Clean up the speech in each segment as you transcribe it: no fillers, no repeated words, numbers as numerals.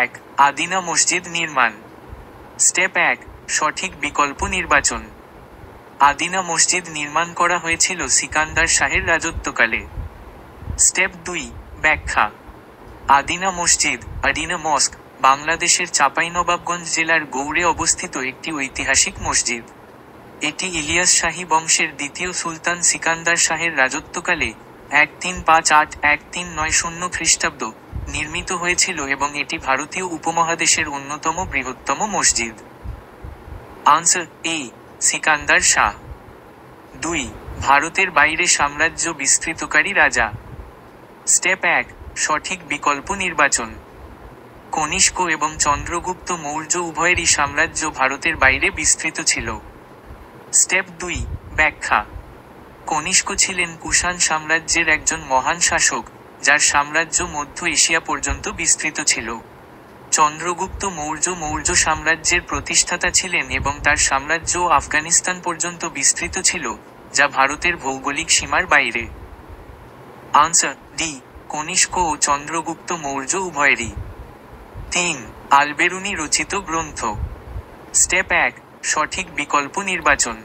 এক, আদিনা মসজিদ নির্মাণ। স্টেপ 1, সঠিক বিকল্প নির্বাচন। আদিনা মসজিদ নির্মাণ করা হয়েছিল সিকান্দার শাহের রাজত্বকালে। স্টেপ 2, ব্যাখ্যা। আদিনা মসজিদ, আদিনা মস্ক, বাংলাদেশের চাঁপাইনবাবগঞ্জ জেলার গৌড়ে অবস্থিত একটি ঐতিহাসিক মসজিদ। এটি ইলিয়াস শাহী বংশের দ্বিতীয় সুলতান সিকান্দার শাহের রাজত্বকালে 1358-1390 খ্রিস্টাব্দ নির্মিত হয়েছিল এবং এটি ভারতীয় উপমহাদেশের অন্যতম বৃহত্তম মসজিদ। আনসার এ, সিকান্দার শাহ। 2, ভারতের বাইরে সাম্রাজ্য বিস্তৃতকারী রাজা। স্টেপ 1, সঠিক বিকল্প নির্বাচন। কনিষ্ক এবং চন্দ্রগুপ্ত মৌর্য উভয়েরই সাম্রাজ্য ভারতের বাইরে বিস্তৃত ছিল। স্টেপ 2, ব্যাখ্যা। কনিষ্ক ছিলেন কুষাণ সাম্রাজ্যের একজন মহান শাসক, যার সাম্রাজ্য মধ্য এশিয়া পর্যন্ত বিস্তৃত ছিল। চন্দ্রগুপ্ত মৌর্য সাম্রাজ্যের প্রতিষ্ঠাতা ছিলেন এবং তার সাম্রাজ্য আফগানিস্তান পর্যন্ত বিস্তৃত ছিল, যা ভারতের ভৌগোলিক সীমার বাইরে। আনসার ডি, কনিষ্ক ও চন্দ্রগুপ্ত মৌর্য উভয়েরই। 3, আলবেরুনি রচিত গ্রন্থ। স্টেপ 1, সঠিক বিকল্প নির্বাচন।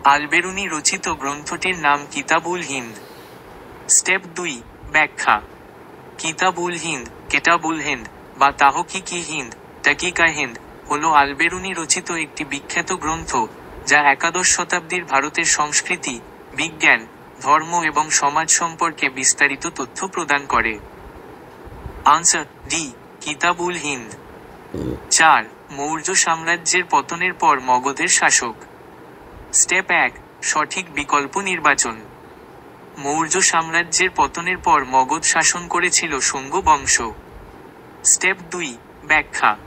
আলবেরুনি রচিত গ্রন্থটির নাম কিতাবুল হিন্দ। স্টেপ 2, ব্যাখ্যা। কিতাবুল হিন্দ, কেটাবুল হিন্দ বা তাহকিকি হিন্দ, তাকিকা হিন্দ হল আলবেরুনি রচিত একটি বিখ্যাত গ্রন্থ, যা একাদশ শতাব্দীর ভারতের সংস্কৃতি, বিজ্ঞান, ধর্ম এবং সমাজ সম্পর্কে বিস্তারিত তথ্য প্রদান করে। আনসার ডি, কিতাবুল হিন্দ। 4, মৌর্য সাম্রাজ্যের পতনের পর মগধের শাসক। স্টেপ 1, সঠিক বিকল্প নির্বাচন। মৌর্য সাম্রাজ্যের পতনের পর মগধ শাসন করেছিল শুঙ্গ বংশ। স্টেপ 2, ব্যাখ্যা।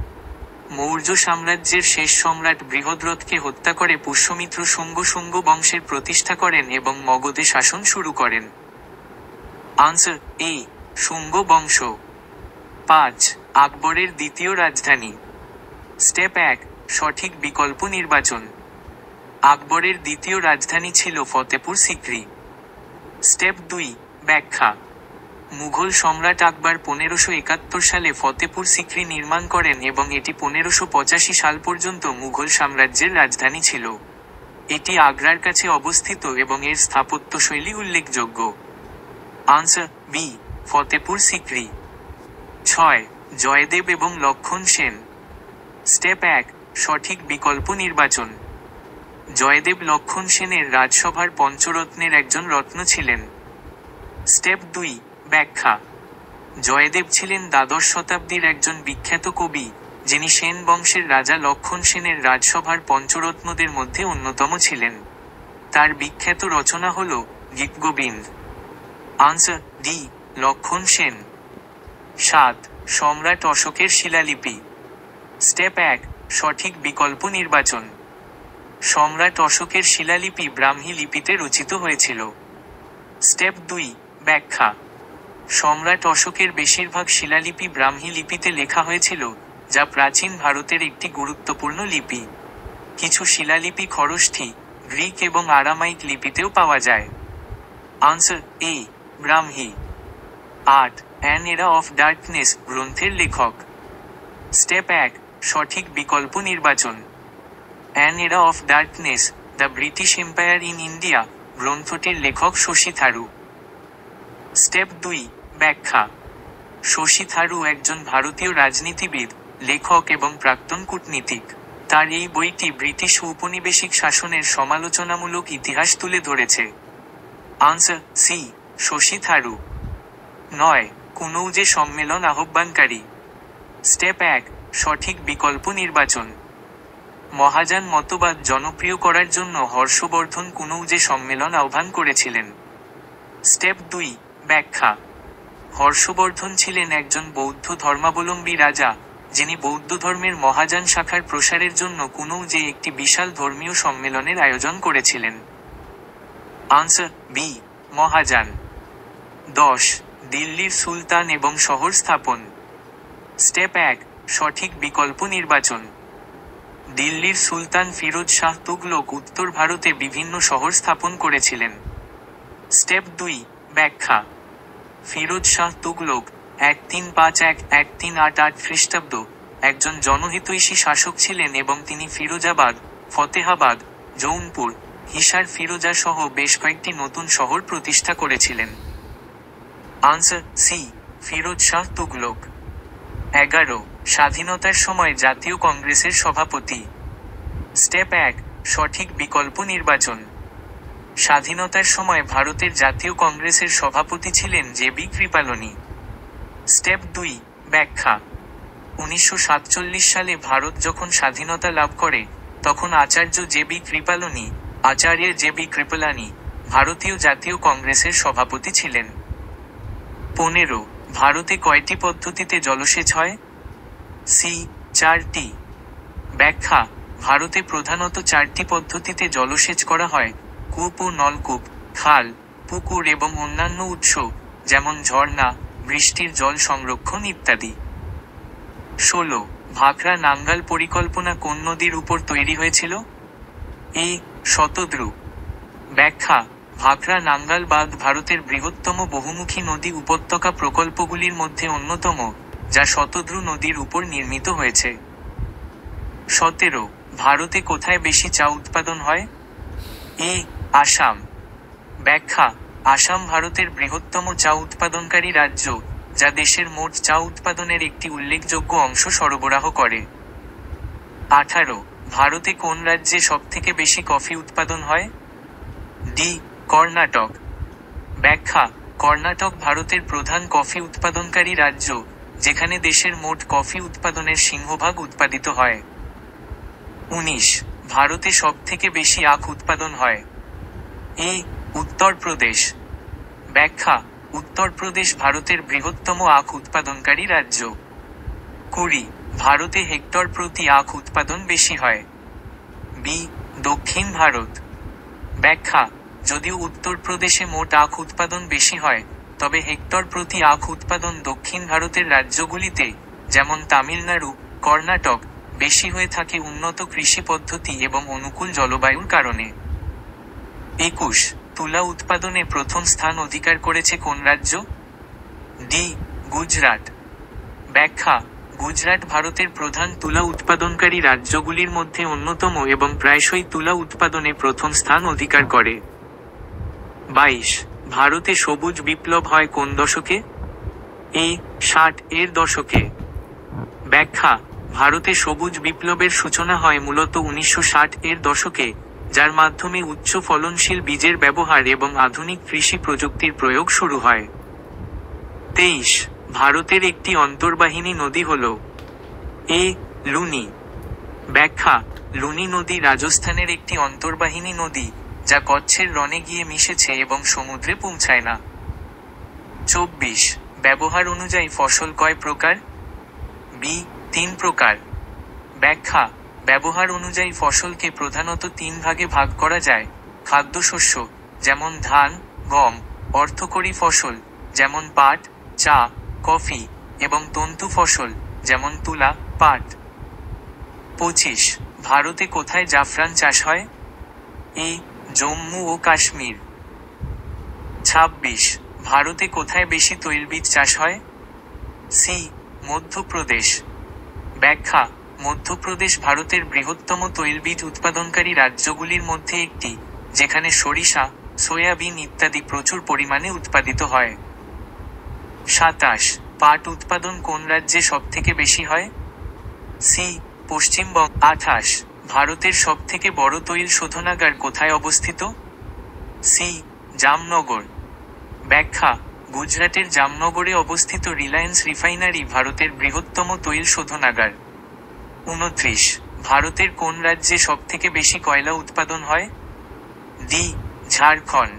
মৌর্য সাম্রাজ্যের শেষ সম্রাট বৃহদ্রথকে হত্যা করে পুষ্যমিত্র শুঙ্গ বংশের প্রতিষ্ঠা করেন এবং মগধে শাসন শুরু করেন। আনসার এ, শুঙ্গ বংশ। 5, আকবরের দ্বিতীয় রাজধানী। স্টেপ 1, সঠিক বিকল্প নির্বাচন। আকবরের দ্বিতীয় রাজধানী ছিল ফতেপুর সিক্রি। স্টেপ 2, ব্যাখ্যা। মুঘল সম্রাট আকবর 1571 সালে ফতেপুর সিক্রি নির্মাণ করেন এবং এটি 1585 সাল পর্যন্ত মুঘল সাম্রাজ্যের রাজধানী ছিল। এটি আগ্রার কাছে অবস্থিত এবং এর স্থাপত্যশৈলী উল্লেখযোগ্য। Answer B, Fatehpur Sikri. 6, জয়দেব এবং লক্ষণ সেন। স্টেপ 1, সঠিক বিকল্প নির্বাচন। জয়দেব লক্ষণ সেনের রাজসভার পঞ্চরত্নের একজন রত্ন ছিলেন। স্টেপ 2, ব্যাখ্যা। জয়দেব ছিলেন দ্বাদশ শতাব্দীর একজন বিখ্যাত কবি, যিনি সেন বংশের রাজা লক্ষণ সেনের রাজসভার পঞ্চরত্নদের মধ্যে অন্যতম ছিলেন। তার বিখ্যাত রচনা হল গীতগোবিন্দ। আনসার ডি, লক্ষণ সেন। 7, সম্রাট অশোকের শিলালিপি। স্টেপ 1, সঠিক বিকল্প নির্বাচন। সম্রাট অশোকের শিলালিপি ব্রাহ্মী লিপিতে রচিত হয়েছিল। স্টেপ 2, ব্যাখ্যা। সম্রাট অশোকের বেশিরভাগ শিলালিপি ব্রাহ্মী লিপিতে লেখা হয়েছিল, যা প্রাচীন ভারতের একটি গুরুত্বপূর্ণ লিপি। কিছু শিলালিপি খরষ্ঠী, গ্রিক এবং আরামাইক লিপিতেও পাওয়া যায়। Answer A, Brahmi. 8, an era of darkness গ্রন্থের লেখক। স্টেপ 1, সঠিক বিকল্প নির্বাচন। An era of darkness, the British empire in India গ্রন্থটির লেখক শশী থারু। স্টেপ 2, ব্যাখ্যা। শশী থারু একজন ভারতীয় রাজনীতিবিদ, লেখক এবং প্রাক্তন কূটনীতিক। তার এই বইটি ব্রিটিশ ঔপনিবেশিক শাসনের সমালোচনামূলক ইতিহাস তুলে ধরেছে। Answer C, Shashi Tharoor. 9, কুনৌজে সম্মেলন আহ্বানকারী। স্টেপ 1, সঠিক বিকল্প নির্বাচন। মহাযান মতবাদ জনপ্রিয় করার জন্য হর্ষবর্ধন কুনৌজে সম্মেলন আহ্বান করেছিলেন। স্টেপ 2, ব্যাখ্যা। হর্ষবর্ধন ছিলেন একজন বৌদ্ধ ধর্মাবলম্বী রাজা, যিনি বৌদ্ধ ধর্মের মহাযান শাখার প্রসারের জন্য কুনৌজে একটি বিশাল ধর্মীয় সম্মেলনের আয়োজন করেছিলেন। Answer B, Mahayana. 10, দিল্লির সুলতান এবং শহর স্থাপন। স্টেপ 1, সঠিক বিকল্প নির্বাচন। দিল্লির সুলতান ফিরোজ শাহ তুগলক উত্তর ভারতে বিভিন্ন শহর স্থাপন করেছিলেন। স্টেপ 2, ব্যাখ্যা। ফিরোজ শাহ তুগলক 1358 খ্রিস্টাব্দ একজন জনহিতৈষী শাসক ছিলেন এবং তিনি ফিরোজাবাদ, ফতেহাবাদ, জৌনপুর, হিসার ফিরোজা সহ বেশ কয়েকটি নতুন শহর প্রতিষ্ঠা করেছিলেন। Answer C, Firoz Shah Tughlaq. 11 স্বাধীনতার সময় জাতীয় কংগ্রেসের সভাপতি। স্টেপ 1 সঠিক বিকল্প নির্বাচন। স্বাধীনতার সময় ভারতের জাতীয় কংগ্রেসের সভাপতি ছিলেন জে.বি. কৃপালনী। স্টেপ 2 ব্যাখ্যা। 1947 সালে ভারত যখন স্বাধীনতা লাভ করে তখন আচার্য জে.বি. কৃপালনী, আচার্য জে.বি. কৃপালানী ভারতীয় জাতীয় কংগ্রেসের সভাপতি ছিলেন। 15 ভারতে কয়টি পদ্ধতিতে জলসেচ হয়? সি, 4টি। ব্যাখ্যা। ভারতে প্রধানত 4টি পদ্ধতিতে জলসেচ করা হয়: কূপ ও নলকূপ, খাল, পুকুর এবং অন্যান্য উৎস যেমন ঝর্ণা, বৃষ্টির জল সংরক্ষণ ইত্যাদি। 16 ভাখরা নাঙ্গাল পরিকল্পনা কোন নদীর উপর তৈরি হয়েছিল? এ, শতদ্রু। ব্যাখ্যা। ভাখরা নাঙ্গাল বাঁধ ভারতের বৃহত্তম বহুমুখী নদী উপত্যকা প্রকল্পগুলির মধ্যে অন্যতম, যা শতদ্রু নদীর উপর নির্মিত হয়েছে। 17 ভারতে কোথায় বেশি চা উৎপাদন হয়? এ, আসাম। ব্যাখ্যা। আসাম ভারতের বৃহত্তম চা উৎপাদনকারী রাজ্য, যা দেশের মোট চা উৎপাদনের একটি উল্লেখযোগ্য অংশ সরবরাহ করে। 18 ভারতে কোন রাজ্যে সবথেকে বেশি কফি উৎপাদন হয়? ডি, কর্ণাটক। ব্যাখ্যা। কর্ণাটক ভারতের প্রধান কফি উৎপাদনকারী রাজ্য, যেখানে দেশের মোট কফি উৎপাদনের সিংহভাগ উৎপাদিত হয়। 19 ভারতে সবথেকে বেশি আখ উৎপাদন হয়? এ, উত্তরপ্রদেশ। ব্যাখ্যা। উত্তরপ্রদেশ ভারতের বৃহত্তম আখ উৎপাদনকারী রাজ্য। 20 ভারতে হেক্টর প্রতি আখ উৎপাদন বেশি হয়? বি, দক্ষিণ ভারত। ব্যাখ্যা। যদিও উত্তরপ্রদেশে মোট আখ উৎপাদন বেশি হয়, তবে হেক্টর প্রতি আখ উৎপাদন দক্ষিণ ভারতের রাজ্যগুলিতে, যেমন তামিলনাড়ু, কর্ণাটক, বেশি হয়ে থাকে উন্নত কৃষি পদ্ধতি এবং অনুকূল জলবায়ুর কারণে। 21 তুলা উৎপাদনে প্রথম স্থান অধিকার করেছে কোন রাজ্য? ডি, গুজরাট। ব্যাখ্যা। গুজরাট ভারতের প্রধান তুলা উৎপাদনকারী রাজ্যগুলির মধ্যে অন্যতম এবং প্রায়শই তুলা উৎপাদনে প্রথম স্থান অধিকার করে। 22 ভারতে সবুজ বিপ্লব হয় কোন দশকে? এ, 60 এর দশকে। ব্যাখ্যা। ভারতে সবুজ বিপ্লবের সূচনা হয় মূলত 1960 এর দশকে, যার মাধ্যমে উচ্চ ফলনশীল বীজের ব্যবহার এবং আধুনিক কৃষি প্রযুক্তির প্রয়োগ শুরু হয়। 23 ভারতের একটি অন্তর্বাহিনী নদী হল? এ, লুনি। ব্যাখ্যা। লুনি নদী রাজস্থানের একটি অন্তর্বাহিনী নদী, যা কচ্ছের রণে গিয়ে মিশেছে এবং সমুদ্রে পৌঁছায় না। 24 ব্যবহার অনুযায়ী ফসল কয় প্রকার? বি, 3 প্রকার। ব্যাখ্যা। ব্যবহার অনুযায়ী ফসলকে প্রধানত 3 ভাগে ভাগ করা যায়: খাদ্যশস্য, যেমন ধান, গম; অর্থকরী ফসল, যেমন পাট, চা, কফি; এবং তন্তু ফসল, যেমন তুলা, পাট। 25 ভারতে কোথায় জাফরান চাষ হয়? এ, জম্মু ও কাশ্মীর। 26 ভারতে কোথায় বেশি তৈলবীজ চাষ হয়? সি, মধ্যপ্রদেশ। ব্যাখ্যা। মধ্যপ্রদেশ ভারতের বৃহত্তম তৈলবীজ উৎপাদনকারী রাজ্যগুলির মধ্যে একটি, যেখানে সরিষা, সয়াবিন ইত্যাদি প্রচুর পরিমাণে উৎপাদিত হয়। 27 পাট উৎপাদন কোন রাজ্যে সবথেকে বেশি হয়? সি, পশ্চিমবঙ্গ। 28 ভারতের সবথেকে বড় তৈল শোধনাগার কোথায় অবস্থিত? সি, জামনগর। ব্যাখ্যা। গুজরাটের জামনগরে অবস্থিত রিলায়েন্স রিফাইনারি ভারতের বৃহত্তম তৈল শোধনাগার। 29 ভারতের কোন রাজ্যে সবথেকে বেশি কয়লা উৎপাদন হয়? ডি, ঝাড়খণ্ড।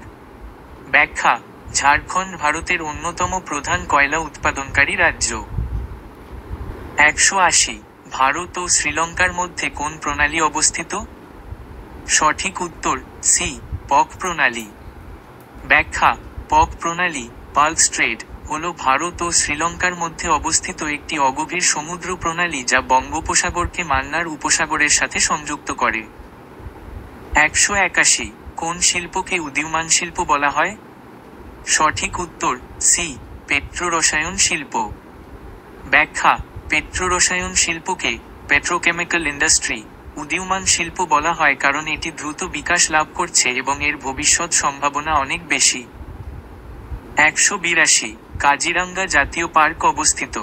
ব্যাখ্যা। ঝাড়খণ্ড ভারতের অন্যতম প্রধান কয়লা উৎপাদনকারী রাজ্য। 180 ভারত ও শ্রীলঙ্কার মধ্যে কোন প্রণালী অবস্থিত? সঠিক উত্তর সি, পক প্রণালী। ব্যাখ্যা। পক প্রণালী, পার্ল স্ট্রেট, হল ভারত ও শ্রীলঙ্কার মধ্যে অবস্থিত একটি অগভীর সমুদ্র প্রণালী যা বঙ্গোপসাগরকে মান্নার উপসাগরের সাথে সংযুক্ত করে। 181 কোন শিল্পকে উদীয়মান শিল্প বলা হয়? সঠিক উত্তর সি, পেট্রোরসায়ন শিল্প। ব্যাখ্যা: পেট্রোরসায়ন শিল্পকে পেট্রোকেমিক্যাল ইন্ডাস্ট্রি, উদীয়মান শিল্প বলা হয় কারণ এটি দ্রুত বিকাশ লাভ করছে এবং এর ভবিষ্যৎ সম্ভাবনা অনেক বেশি। 182 কাজিরাঙ্গা জাতীয় পার্ক অবস্থিত।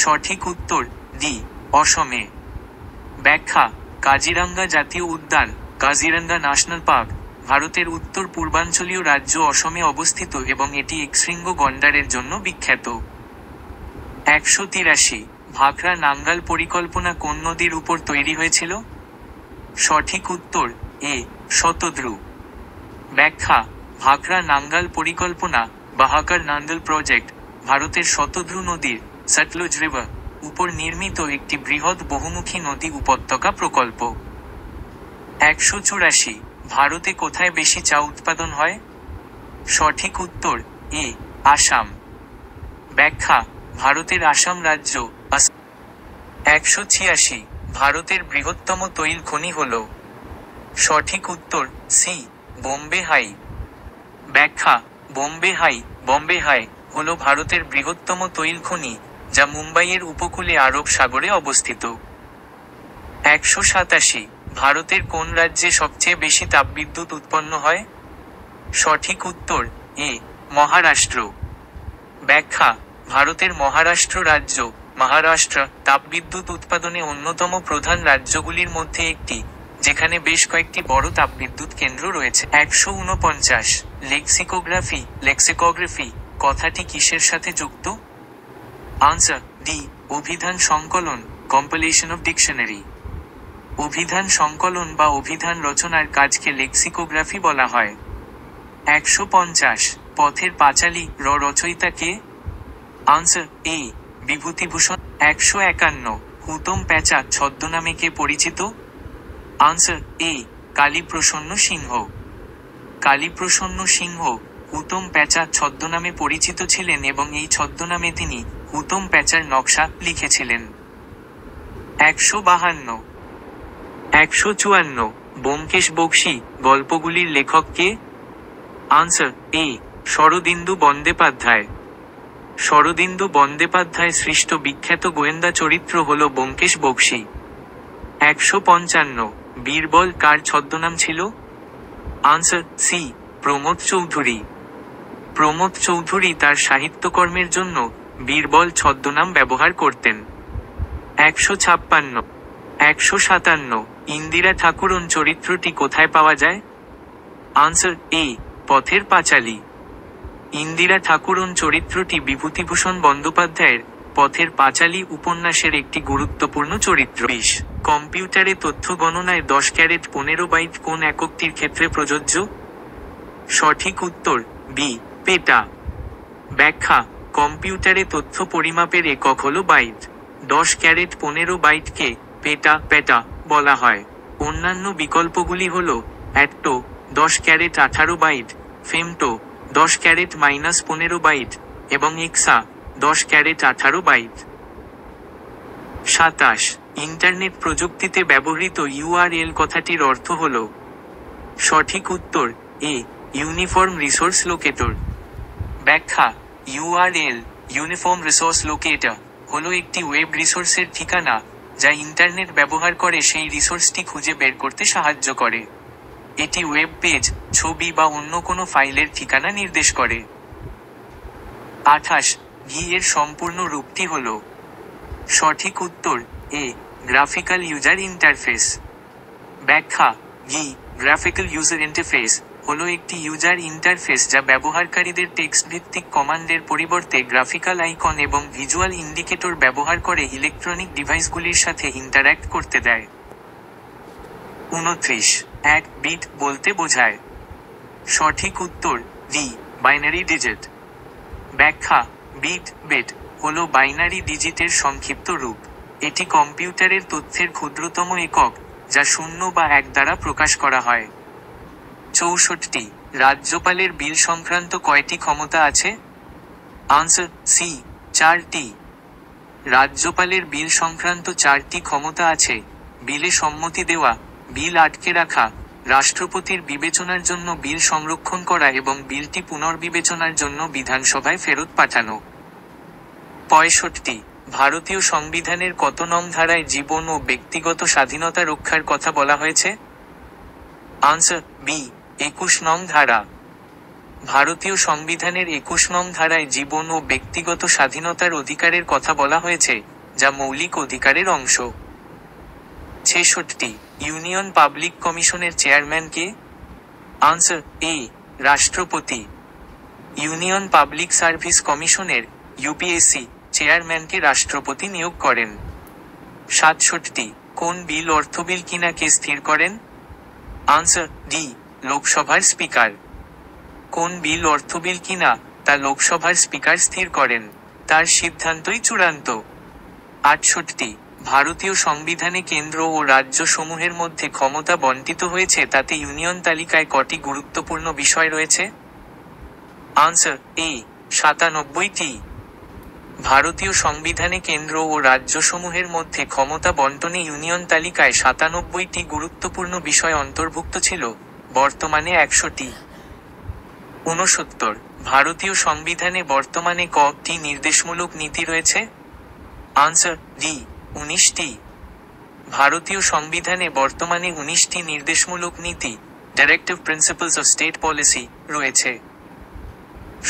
সঠিক উত্তর ডি, অসমে। ব্যাখ্যা: কাজিরাঙ্গা জাতীয় উদ্যান, কাজিরাঙ্গা ন্যাশনাল পার্ক, ভারতের উত্তর পূর্বাঞ্চলীয় রাজ্য অসমে অবস্থিত এবং এটি একশৃঙ্গ গন্ডারের জন্য বিখ্যাত। 183 ভাখরা নাঙ্গাল পরিকল্পনা কোন নদীর উপর তৈরি হয়েছিল? সঠিক উত্তর এ, শতদ্রু। ব্যাখ্যা: ভাখরা নাঙ্গাল পরিকল্পনা বাহাকার নাঙ্গল প্রজেক্ট ভারতের শতদ্রু নদীর সটলুজ রিভার উপর নির্মিত একটি বৃহৎ বহুমুখী নদী উপত্যকা প্রকল্প। 184 ভারতে কোথায় বেশি চা উৎপাদন হয়? সঠিক উত্তর এ, আসাম। ব্যাখ্যা: ভারতের আসাম রাজ্য। 186 ভারতের বৃহত্তম তৈল খনি হল? সঠিক উত্তর সি, বোম্বে হাই। ব্যাখ্যা: বোম্বে হাই হল ভারতের বৃহত্তম তৈল খনি, যা মুম্বাইয়ের উপকূলে আরব সাগরে অবস্থিত। 187 ভারতের কোন রাজ্যে সবচেয়ে বেশি তাপবিদ্যুৎ উৎপন্ন হয়? সঠিক উত্তর এ, মহারাষ্ট্র। ব্যাখ্যা: ভারতের মহারাষ্ট্র রাজ্য তাপবিদ্যুৎ উৎপাদনে অন্যতম প্রধান রাজ্যগুলির মধ্যে একটি, যেখানে বেশ কয়েকটি বড় তাপবিদ্যুৎ কেন্দ্র রয়েছে। 149 লেক্সিকোগ্রাফি কথাটি কিসের সাথে যুক্ত? আনসার ডি, অভিধান সংকলন, কম্পিলেশন অফ ডিকশনারি। অভিধান সংকলন বা অভিধান রচনার কাজকে লেক্সিকোগ্রাফি বলা হয়। 150 পথের পাঁচালী রচয়িতা কে? আনসার এ, বিভূতিভূষণ। 151 হুতম প্যাঁচা ছদ্মনামে কে পরিচিত? আনসার এ, কালীপ্রসন্ন সিংহ। কালীপ্রসন্ন সিংহ হুতম প্যাঁচা ছদ্মনামে পরিচিত ছিলেন এবং এই ছদ্মনামে তিনি হুতম প্যাঁচার নকশা লিখেছিলেন। 152 154 ব্যোমকেশ বক্সী গল্পগুলির লেখক কে? আনসার এ, শরদিন্দু বন্দ্যোপাধ্যায়। শরদিন্দু বন্দ্যোপাধ্যায় সৃষ্ট বিখ্যাত গোয়েন্দা চরিত্র হল ব্যোমকেশ বক্সী। 155 বীরবল কার ছদ্মনাম ছিল? Answer C, Pramod Chowdhury. প্রমোদ চৌধুরী তার সাহিত্যকর্মের জন্য বীরবল ছদ্মনাম ব্যবহার করতেন। 156 157 ইন্দিরা ঠাকুরন চরিত্রটি কোথায় পাওয়া যায়? আনসার এ, পথের পাঁচালী। ইন্দিরা ঠাকুরন চরিত্রটি বিভূতিভূষণ বন্দ্যোপাধ্যায়ের পথের পাঁচালী উপন্যাসের একটি গুরুত্বপূর্ণ চরিত্র। কম্পিউটারে তথ্য গণনায় 10 ক্যারেট 15 বাইট কোন এককটির ক্ষেত্রে প্রযোজ্য? সঠিক উত্তর বি, পেটা। ব্যাখ্যা: কম্পিউটারে তথ্য পরিমাপের একক হল বাইট। 10 ক্যারেট 15 বাইটকে পেটা বলা হয়। অন্যান্য বিকল্পগুলি হল atto 10 caret 18 byte, femto 10 caret -15 byte এবং এক্সা 10 ক্যারেট 18 বাইট। 27 ইন্টারনেট প্রযুক্তিতে ব্যবহৃত ইউআরএল কথাটির অর্থ হল? সঠিক উত্তর এ, ইউনিফর্ম রিসোর্স লোকেটর। ব্যাখ্যা: ইউআরএল ইউনিফর্ম রিসোর্স লোকেটর হলো একটি ওয়েব রিসোর্সের ঠিকানা, যা ইন্টারনেট ব্যবহার করে সেই রিসোর্সটি খুঁজে বের করতে সাহায্য করে। এটি ওয়েব পেজ, ছবি বা অন্য কোনো ফাইলের ঠিকানা নির্দেশ করে। 28 ঘি এর সম্পূর্ণ রূপটি হল? সঠিক উত্তর এ, গ্রাফিক্যাল ইউজার ইন্টারফেস। ব্যাখ্যা: ঘি গ্রাফিক্যাল ইউজার ইন্টারফেস হলো একটি ইউজার ইন্টারফেস যা ব্যবহারকারীদের টেক্সট ভিত্তিক কমান্ডের পরিবর্তে গ্রাফিক্যাল আইকন এবং ভিজুয়াল ইন্ডিকেটর ব্যবহার করে ইলেকট্রনিক ডিভাইসগুলির সাথে ইন্টারঅ্যাক্ট করতে দেয়। 29 এক বিট বলতে বোঝায়? সঠিক উত্তর ডি, বাইনারি ডিজিট। ব্যাখ্যা: বিট হলো বাইনারি ডিজিটের সংক্ষিপ্ত রূপ। এটি কম্পিউটারের তথ্যের ক্ষুদ্রতম একক, যা 0 বা 1 দ্বারা প্রকাশ করা হয়। 64 রাজ্যপালের বিল সংক্রান্ত কয়টি ক্ষমতা আছে? আনসার সি, 4টি। রাজ্যপালের বিল সংক্রান্ত 4টি ক্ষমতা আছে: বিলে সম্মতি দেওয়া, বিল আটকে রাখা, রাষ্ট্রপতির বিবেচনার জন্য বিল সংরক্ষণ করা এবং বিলটি পুনর্বিবেচনার জন্য বিধানসভায় ফেরত পাঠানো। 65 ভারতীয় সংবিধানের কত নং ধারায় জীবন ও ব্যক্তিগত স্বাধীনতা রক্ষার কথা বলা হয়েছে? আনসার বি 21 নং ধারা। ভারতীয় সংবিধানের 21 নং ধারায় জীবন ও ব্যক্তিগত স্বাধীনতার অধিকারের কথা বলা হয়েছে, যা মৌলিক অধিকারের অংশ। 66 ইউনিয়ন পাবলিক কমিশনের চেয়ারম্যান কে? আনসার এ রাষ্ট্রপতি। ইউনিয়ন পাবলিক সার্ভিস কমিশনের ইউপিএসসি চেয়ারম্যানকে রাষ্ট্রপতি নিয়োগ করেন। 67 কোন বিল অর্থবিল কিনা কে স্থির করেন? আনসার ডি লোকসভার স্পিকার। কোন বিল অর্থবিল কিনা তা লোকসভার স্পিকার স্থির করেন, তার সিদ্ধান্তই চূড়ান্ত। 68 ভারতীয় সংবিধানে কেন্দ্র ও রাজ্য সমূহের মধ্যে ক্ষমতা বণ্টিত হয়েছে তাতে ইউনিয়ন তালিকায় কটি গুরুত্বপূর্ণ বিষয় রয়েছে? আনসার এ 97টি। ভারতীয় সংবিধানে কেন্দ্র ও রাজ্য সমূহের মধ্যে ক্ষমতা বণ্টনে ইউনিয়ন তালিকায় 97টি গুরুত্বপূর্ণ বিষয় অন্তর্ভুক্ত ছিল, বর্তমানে 100টি। 69 ভারতীয় সংবিধানে বর্তমানে কটি নির্দেশমূলক নীতি রয়েছে? আনসার ডি 19টি। ভারতীয় সংবিধানে বর্তমানে 19টি নির্দেশমূলক নীতি directive principles of state policy রয়েছে।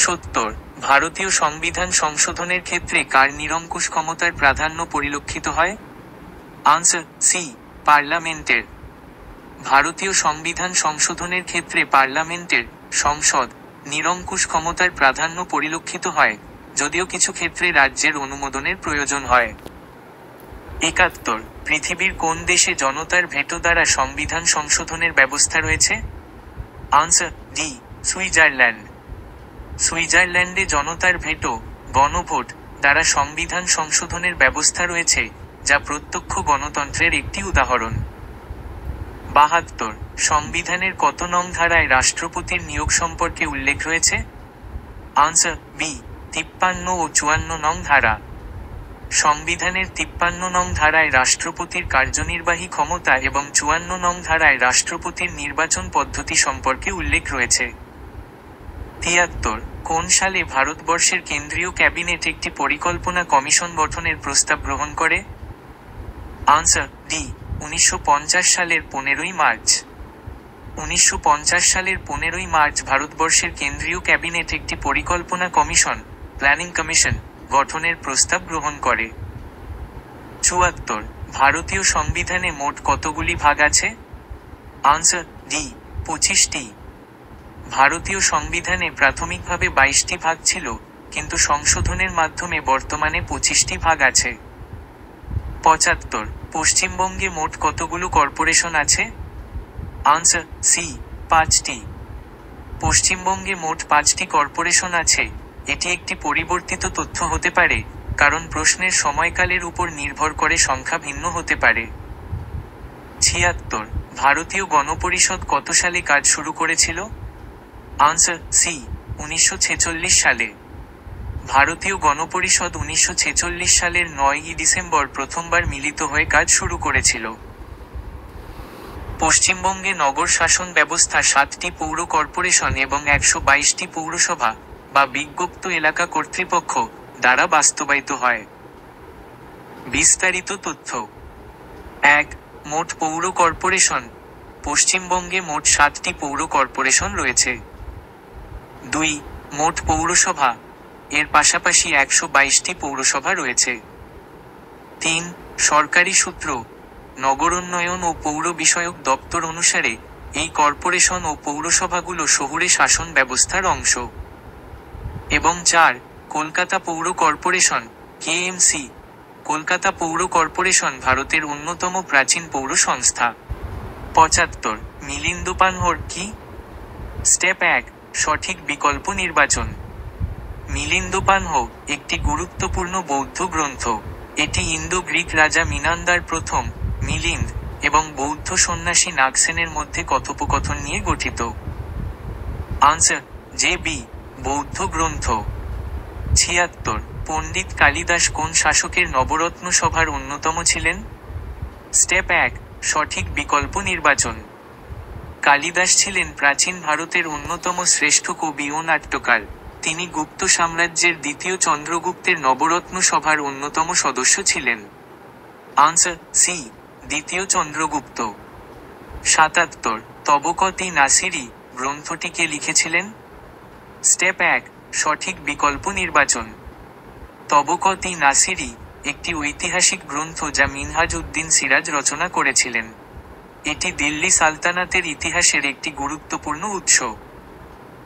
70 ভারতীয় সংবিধান সংশোধনের ক্ষেত্রে কার নিরঙ্কুশ ক্ষমতার প্রাধান্য পরিলক্ষিত হয়? আনসার সি পার্লামেন্টের। ভারতীয় সংবিধান সংশোধনের ক্ষেত্রে পার্লামেন্টের সংসদ নিরঙ্কুশ ক্ষমতার প্রাধান্য পরিলক্ষিত হয়, যদিও কিছু ক্ষেত্রে রাজ্যের অনুমোদনের প্রয়োজন হয়। 71 পৃথিবীর কোন দেশে জনতার ভেটো দ্বারা সংবিধান সংশোধনের ব্যবস্থা রয়েছে? Answer D Switzerland. সুইজারল্যান্ডে জনতার ভেটো গণভোট দ্বারা সংবিধান সংশোধনের ব্যবস্থা রয়েছে, যা প্রত্যক্ষ গণতন্ত্রের একটি উদাহরণ। 72 সংবিধানের কত নং ধারায় রাষ্ট্রপতির নিয়োগ সম্পর্কে উল্লেখ রয়েছে? আনসার বি 53 ও 54 নং ধারা। সংবিধানের 53 নং ধারায় রাষ্ট্রপতির কার্যনির্বাহী ক্ষমতা এবং 54 নং ধারায় রাষ্ট্রপতির নির্বাচন পদ্ধতি সম্পর্কে উল্লেখ রয়েছে। 73 কোন সালে ভারতবর্ষের কেন্দ্রীয় ক্যাবিনেট একটি পরিকল্পনা কমিশন গঠনের প্রস্তাব গ্রহণ করে? আনসার ডি 1950 সালের 15ই মার্চ। 1950 সালের 15ই মার্চ ভারতবর্ষের কেন্দ্রীয় ক্যাবিনেট একটি পরিকল্পনা কমিশন প্ল্যানিং কমিশন গঠনের প্রস্তাব গ্রহণ করে। 74 ভারতীয় সংবিধানে মোট কতগুলি ভাগ আছে? আনসার ডি 25টি। ভারতীয় সংবিধানে প্রাথমিকভাবে 22টি ভাগ ছিল, কিন্তু সংশোধনের মাধ্যমে বর্তমানে 25টি ভাগ আছে। 75 পশ্চিমবঙ্গে মোট কতগুলো কর্পোরেশন আছে? আনসার সি 5টি। পশ্চিমবঙ্গে মোট 5টি কর্পোরেশন আছে। এটি একটি পরিবর্তিত তথ্য হতে পারে, কারণ প্রশ্নের সময়কালের উপর নির্ভর করে সংখ্যা ভিন্ন হতে পারে। 76 ভারতীয় গণপরিষদ কত সালে কাজ শুরু করেছিল? আনসার সি 1946 সালে। ভারতীয় গণপরিষদ 1946 সালের 9ই ডিসেম্বর প্রথমবার মিলিত হয়ে কাজ শুরু করেছিল। পশ্চিমবঙ্গে নগর শাসন ব্যবস্থা 7টি পৌর কর্পোরেশন এবং 122টি পৌরসভা বা বিজ্ঞপ্ত এলাকা কর্তৃপক্ষ দ্বারা বাস্তবায়িত হয়। বিস্তারিত তথ্য। 1 মোট পৌর কর্পোরেশন। পশ্চিমবঙ্গে মোট 7টি পৌর কর্পোরেশন রয়েছে। 2 মোট পৌরসভা। এর পাশাপাশি 122টি পৌরসভা রয়েছে। 3 সরকারি সূত্র। নগরোন্নয়ন ও পৌর বিষয়ক দপ্তর অনুসারে এই কর্পোরেশন ও পৌরসভাগুলো শহুরে শাসন ব্যবস্থার অংশ। এবং 4 কলকাতা পৌর কর্পোরেশন কেএমসি। কলকাতা পৌর কর্পোরেশন ভারতের অন্যতম প্রাচীন পৌর সংস্থা। 75 মিলিন্দোপানহর কি? স্টেপ 1 সঠিক বিকল্প নির্বাচন। মিলিন্দোপানহ একটি গুরুত্বপূর্ণ বৌদ্ধ গ্রন্থ। এটি ইন্দো গ্রিক রাজা মিনান্দার প্রথম মিলিন্দ এবং বৌদ্ধ সন্ন্যাসী নাগসেনের মধ্যে কথোপকথন নিয়ে গঠিত। আনসার জে বি বৌদ্ধ গ্রন্থ। 76 পণ্ডিত কালিদাস কোন শাসকের নবরত্ন সভার অন্যতম ছিলেন? স্টেপ 1 সঠিক বিকল্প নির্বাচন। কালিদাস ছিলেন প্রাচীন ভারতের অন্যতম শ্রেষ্ঠ কবি ও নাট্যকার। তিনি গুপ্ত সাম্রাজ্যের দ্বিতীয় চন্দ্রগুপ্তের নবরত্ন সভার অন্যতম সদস্য ছিলেন। আনসার সি, দ্বিতীয় চন্দ্রগুপ্ত। ৭৭ তবকত-ই-নাসিরি গ্রন্থটি কে লিখেছিলেন? স্টেপ ১, সঠিক বিকল্প নির্বাচন। তবকত-ই-নাসিরি একটি ঐতিহাসিক গ্রন্থ যা মিনহাজ-উদ-দিন সিরাজ রচনা করেছিলেন। এটি দিল্লি সালতানাতের ইতিহাসের একটি গুরুত্বপূর্ণ উৎস।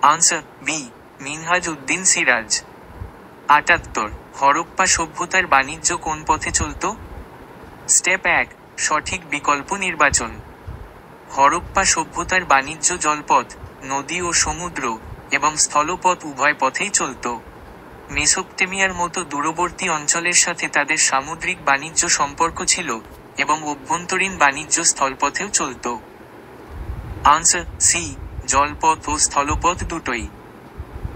Answer B, Minhaj ud Din Siraj. ৭৮ হরপ্পা সভ্যতার বাণিজ্য কোন পথে চলত? স্টেপ ১, সঠিক বিকল্প নির্বাচন। হরপ্পা সভ্যতার বাণিজ্য জলপথ, নদী ও সমুদ্র এবং স্থলপথ উভয় পথেই চলত। মেসোপটেমিয়ার মতো দূরবর্তী অঞ্চলের সাথে তাদের সামুদ্রিক বাণিজ্য সম্পর্ক ছিল এবং অভ্যন্তরীণ বাণিজ্য স্থলপথেও চলত। আনসার সি, জলপথ ও স্থলপথ দুটোই।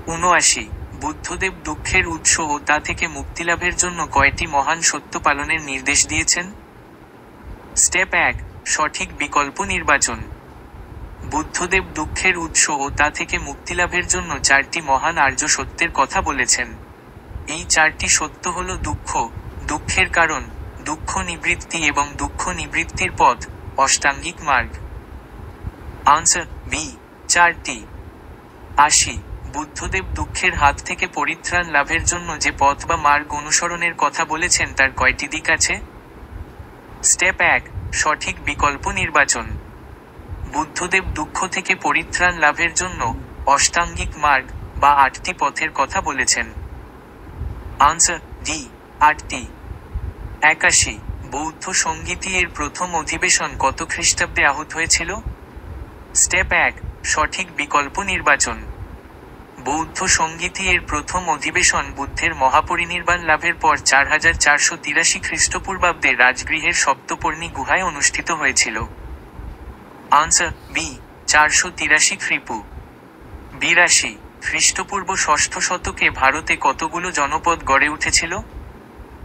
৭৯ বুদ্ধদেব দুঃখের উৎস ও তা থেকে মুক্তিলাভের জন্য কয়টি মহান সত্য পালনের নির্দেশ দিয়েছেন? স্টেপ ১, সঠিক বিকল্প নির্বাচন। বুদ্ধদেব দুঃখের উৎস ও তা থেকে মুক্তিলাভের জন্য ৪টি মহান আর্য সত্যের কথা বলেছেন। এই ৪টি সত্য হল দুঃখ, দুঃখের কারণ, দুঃখ নিবৃত্তি এবং দুঃখ নিবৃত্তির পথ, অষ্টাঙ্গিক মার্গ। আনসার বি, ৪টি। ৮০ বুদ্ধদেব দুঃখের হাত থেকে পরিত্রাণ লাভের জন্য যে পথ বা মার্গ অনুসরণের কথা বলেছেন তার কয়টি দিক আছে? স্টেপ ১, সঠিক বিকল্প নির্বাচন। বুদ্ধদেব দুঃখ থেকে পরিত্রাণ লাভের জন্য অষ্টাঙ্গিক মার্গ বা ৮টি পথের কথা বলেছেন। আনসার ডি, ৮টি। ৮১ বৌদ্ধ সংগীতি এর প্রথম অধিবেশন কত খ্রিস্টাব্দে আহুত হয়েছিল? স্টেপ ১, সঠিক বিকল্প নির্বাচন। বৌদ্ধ সংগীতি এর প্রথম অধিবেশন বুদ্ধের মহাপরিনির্বাণ লাভের পর ৪৪৮৩ খ্রিস্টপূর্বাব্দে রাজগৃহের সপ্তপর্ণী গুহায় অনুষ্ঠিত হয়েছিল। Answer B, ৪৮৩ খ্রিপু। ৮২ খ্রিস্টপূর্ব ষষ্ঠ শতকে ভারতে কতগুলো জনপদ গড়ে উঠেছিল?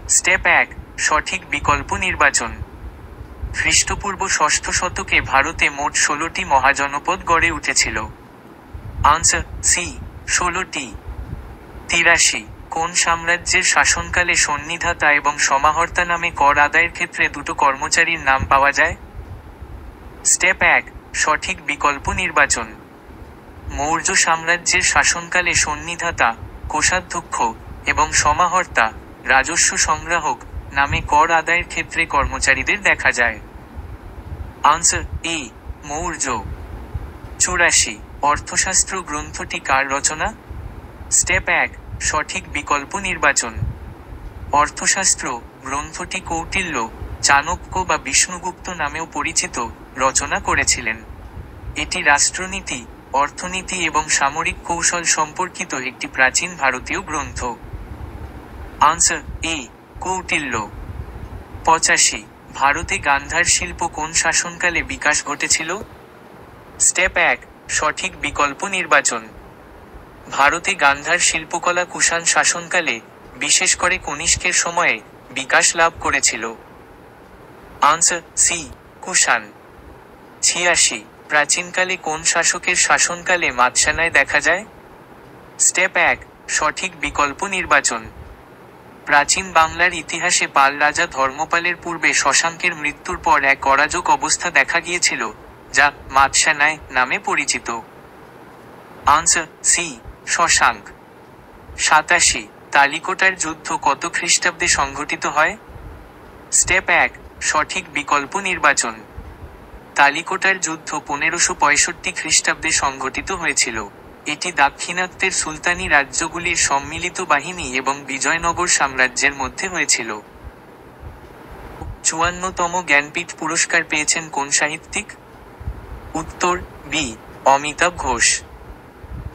স্টেপ ১, সঠিক বিকল্প নির্বাচন। খ্রিস্টপূর্ব ষষ্ঠ শতকে ভারতে মোট ১৬টি মহাজনপদ গড়ে উঠেছিল। আনসার সি, ১৬টি। ৮৩ কোন সাম্রাজ্যের শাসনকালে সন্নিধাতা এবং সমাহর্তা নামে কর আদায়ের ক্ষেত্রে দুটো কর্মচারীর নাম পাওয়া যায়? স্টেপ ১, সঠিক বিকল্প নির্বাচন। মৌর্য সাম্রাজ্যের শাসনকালে সন্নিধাতা, কোষাধ্যক্ষ এবং সমাহর্তা, রাজস্ব সংগ্রাহক নামে কর আদায়ের ক্ষেত্রে কর্মচারীদের দেখা যায়। আনসার এ, মৌর্য। ৮৪ অর্থশাস্ত্র গ্রন্থটি কার রচনা? স্টেপ ১, সঠিক বিকল্প নির্বাচন। অর্থশাস্ত্র গ্রন্থটি কৌটিল্য, চাণক্য বা বিষ্ণুগুপ্ত নামেও পরিচিত রচনা করেছিলেন। এটি রাষ্ট্রনীতি, অর্থনীতি এবং সামরিক কৌশল সম্পর্কিত একটি প্রাচীন ভারতীয় গ্রন্থ। আনসার এ, কৌটিল্য। ৮৫ ভারতে গান্ধার শিল্প কোন শাসনকালে বিকাশ ঘটেছিল? স্টেপ ১, সঠিক বিকল্প নির্বাচন। ভারতে গান্ধার শিল্পকলা কুষাণ শাসনকালে, বিশেষ করে কনিষ্কের সময়ে, বিকাশ লাভ করেছিল। Answer C, Kushan. ৮৬ প্রাচীনকালে কোন শাসকের শাসনকালে মাৎসানায় দেখা যায়? স্টেপ ১, সঠিক বিকল্প নির্বাচন। প্রাচীন বাংলার ইতিহাসে পাল রাজা ধর্মপালের পূর্বে শশাঙ্কের মৃত্যুর পর এক অরাজক অবস্থা দেখা গিয়েছিল, যা মাৎসানায় নামে পরিচিত। Answer C, Shashanka. ৮৭ তালিকোটার যুদ্ধ কত খ্রিস্টাব্দে সংঘটিত হয়? স্টেপ ১, সঠিক বিকল্প নির্বাচন। তালিকোটার যুদ্ধ ১৫৬৫ খ্রিস্টাব্দে সংঘটিত হয়েছিল। এটি দাক্ষিণাত্যের সুলতানি রাজ্যগুলির সম্মিলিত বাহিনী এবং বিজয়নগর সাম্রাজ্যের মধ্যে হয়েছিল। ৫৪তম জ্ঞানপীঠ পুরস্কার পেয়েছেন কোন সাহিত্যিক? উত্তর বি, অমিতাভ ঘোষ।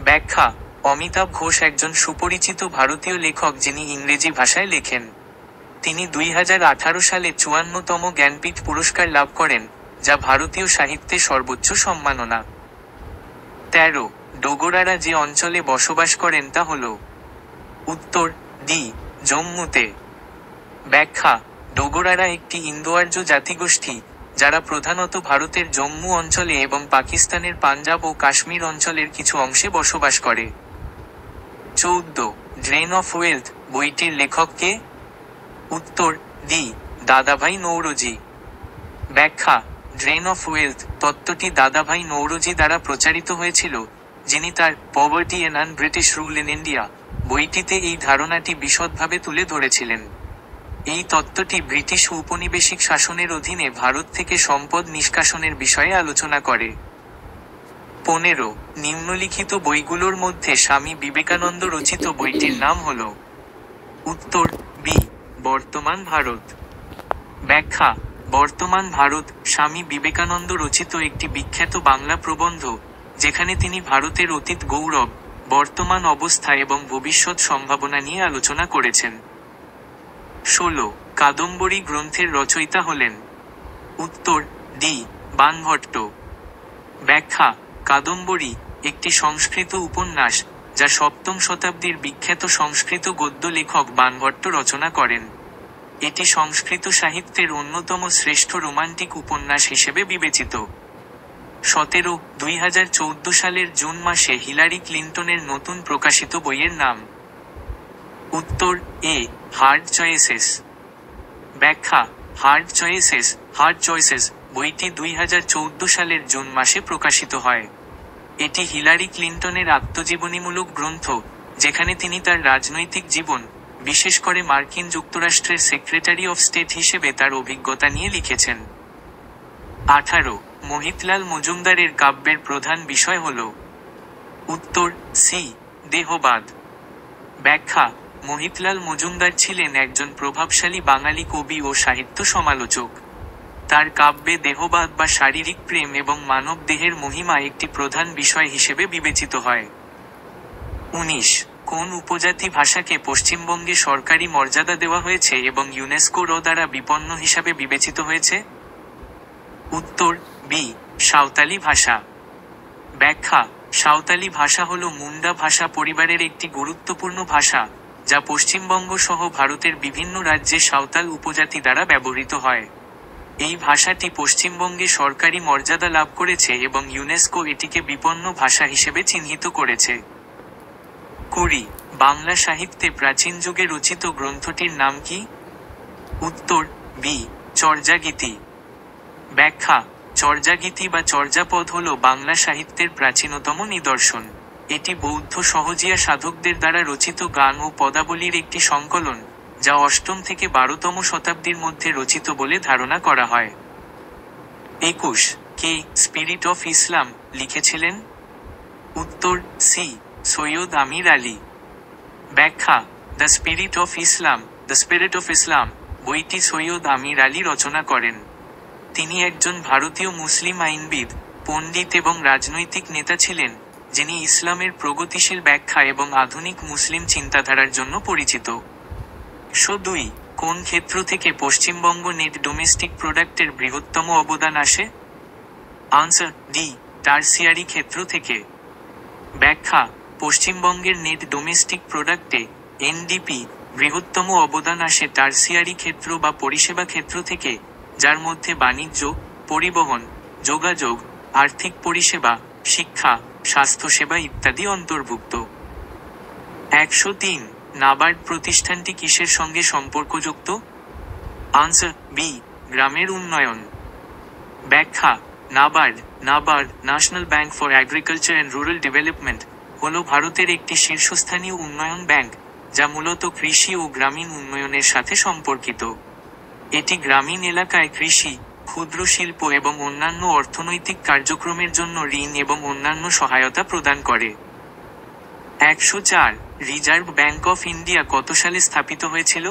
ব্যাখ্যা: অমিতাভ ঘোষ একজন সুপরিচিত ভারতীয় লেখক যিনি ইংরেজি ভাষায় লেখেন। তিনি ২০১৮ সালে ৫৪তম জ্ঞানপীঠ পুরস্কার লাভ করেন, যা ভারতীয় সাহিত্যে সর্বোচ্চ সম্মাননা। ১৩ ডোগরারা যে অঞ্চলে বসবাস করেন তা হল? উত্তর ডি, জম্মুতে। ব্যাখ্যা: ডোগরারা একটি ইন্দো-আর্য জাতিগোষ্ঠী, যারা প্রধানত ভারতের জম্মু অঞ্চলে এবং পাকিস্তানের পাঞ্জাব ও কাশ্মীর অঞ্চলের কিছু অংশে বসবাস করে। 14 ড্রেন অফ ওয়েলথ বইটির লেখক কে? উত্তর ডি দাদাভাই নৌরোজি। ব্যাখ্যা: ড্রেন অফ ওয়েলথ তত্ত্বটি দাদাভাই নৌরোজি দ্বারা প্রচারিত হয়েছিল, যিনি তার poverty and British rule in India বইটিতে এই ধারণাটি বিশদভাবে তুলে ধরেছিলেন। এই তত্ত্বটি ব্রিটিশ উপনিবেশিক শাসনের অধীনে ভারত থেকে সম্পদ নিষ্কাশনের বিষয়ে আলোচনা করে। 15 নিম্নলিখিত বইগুলোর মধ্যে স্বামী বিবেকানন্দ রচিত বইটির নাম হল? উত্তর বি বর্তমান ভারত। ব্যাখ্যা: বর্তমান ভারত স্বামী বিবেকানন্দ রচিত একটি বিখ্যাত বাংলা প্রবন্ধ, যেখানে তিনি ভারতের অতীত গৌরব, বর্তমান অবস্থা এবং ভবিষ্যৎ সম্ভাবনা নিয়ে আলোচনা করেছেন। 16 কাদম্বরী গ্রন্থের রচয়িতা হলেন? উত্তর ডি বাণভট্ট। ব্যাখ্যা: কাদম্বরী একটি সংস্কৃত উপন্যাস, যা সপ্তম শতাব্দীর বিখ্যাত সংস্কৃত গদ্য লেখক বাণভট্ট রচনা করেন। এটি সংস্কৃত সাহিত্যের অন্যতম শ্রেষ্ঠ রোমান্টিক উপন্যাস হিসেবে বিবেচিত। 17 2014 সালের জুন মাসে হিলারি ক্লিন্টনের নতুন প্রকাশিত বইয়ের নাম? উত্তর এ হার্ড চয়েসেস। ব্যাখ্যা: হার্ড চয়েসেস বইটি 2014 সালের জুন মাসে প্রকাশিত হয়। এটি হিলারি ক্লিন্টনের আত্মজীবনীমূলক গ্রন্থ, যেখানে তিনি তার রাজনৈতিক জীবন, বিশেষ করে মার্কিন যুক্তরাষ্ট্রের সেক্রেটারি অফ স্টেট হিসেবে তার অভিজ্ঞতা নিয়ে লিখেছেন। 18 মোহিতলাল মজুমদারের কাব্যের প্রধান বিষয় হল? উত্তর সি দেহবাদ। ব্যাখ্যা: মোহিতলাল মজুমদার ছিলেন একজন প্রভাবশালী বাঙালি কবি ও সাহিত্য সমালোচক। তার কাব্যে দেহবাদ বা শারীরিক প্রেম এবং মানব দেহের মহিমা একটি প্রধান বিষয় হিসেবে বিবেচিত হয়। 19 কোন উপজাতি ভাষাকে পশ্চিমবঙ্গে সরকারি মর্যাদা দেওয়া হয়েছে এবং ইউনেস্কো দ্বারা বিপন্ন হিসাবে বিবেচিত হয়েছে? উত্তর বি সাঁওতালি ভাষা। ব্যাখ্যা: সাঁওতালি ভাষা হল মুন্ডা ভাষা পরিবারের একটি গুরুত্বপূর্ণ ভাষা, যা পশ্চিমবঙ্গ সহ ভারতের বিভিন্ন রাজ্যে সাঁওতাল উপজাতি দ্বারা ব্যবহৃত হয়। এই ভাষাটি পশ্চিমবঙ্গে সরকারি মর্যাদা লাভ করেছে এবং ইউনেস্কো এটিকে বিপন্ন ভাষা হিসেবে চিহ্নিত করেছে। 20 বাংলা সাহিত্যে প্রাচীন যুগে রচিত গ্রন্থটির নাম কি? উত্তর বি চর্যাগীতি। ব্যাখ্যা: চর্যাগীতি বা চর্যাপদ হল বাংলা সাহিত্যের প্রাচীনতম নিদর্শন। এটি বৌদ্ধ সহজিয়া সাধকদের দ্বারা রচিত গান ও পদাবলীর একটি সংকলন, যা 8ম থেকে 12তম শতাব্দীর মধ্যে রচিত বলে ধারণা করা হয়। 21 কে স্পিরিট অফ ইসলাম লিখেছিলেন? উত্তর সি সৈয়দ আমির আলী। ব্যাখ্যা: দ্য স্পিরিট অফ ইসলাম বইটি সৈয়দ আমির আলী রচনা করেন। তিনি একজন ভারতীয় মুসলিম আইনবিদ, পণ্ডিত এবং রাজনৈতিক নেতা ছিলেন, যিনি ইসলামের প্রগতিশীল ব্যাখ্যা এবং আধুনিক মুসলিম চিন্তাধারার জন্য পরিচিত। 2 কোন ক্ষেত্র থেকে পশ্চিমবঙ্গ নেট ডোমেস্টিক প্রোডাক্টের বৃহত্তম অবদান আসে? আনসার ডি টারসিয়ারি ক্ষেত্র থেকে। ব্যাখ্যা: পশ্চিমবঙ্গের নেট ডোমেস্টিক প্রোডাক্টে এনডিপি বৃহত্তম অবদান আসে টারসিয়ারি ক্ষেত্র বা পরিষেবা ক্ষেত্র থেকে, যার মধ্যে বাণিজ্য, পরিবহন, যোগাযোগ, আর্থিক পরিষেবা, শিক্ষা, স্বাস্থ্যসেবা ইত্যাদি অন্তর্ভুক্ত। 103 নাবার্ড প্রতিষ্ঠানটি কিসের সঙ্গে সম্পর্কযুক্ত? আনসার বি গ্রামের উন্নয়ন। ব্যাখ্যা: NABARD national bank for agriculture and rural development হল ভারতের একটি শীর্ষস্থানীয় উন্নয়ন ব্যাংক, যা মূলত কৃষি ও গ্রামীণ উন্নয়নের সাথে সম্পর্কিত। এটি গ্রামীণ এলাকায় কৃষি, ক্ষুদ্র শিল্প এবং অন্যান্য অর্থনৈতিক কার্যক্রমের জন্য ঋণ এবং অন্যান্য সহায়তা প্রদান করে। 104 রিজার্ভ ব্যাংক অফ ইন্ডিয়া কত সালে স্থাপিত হয়েছিল?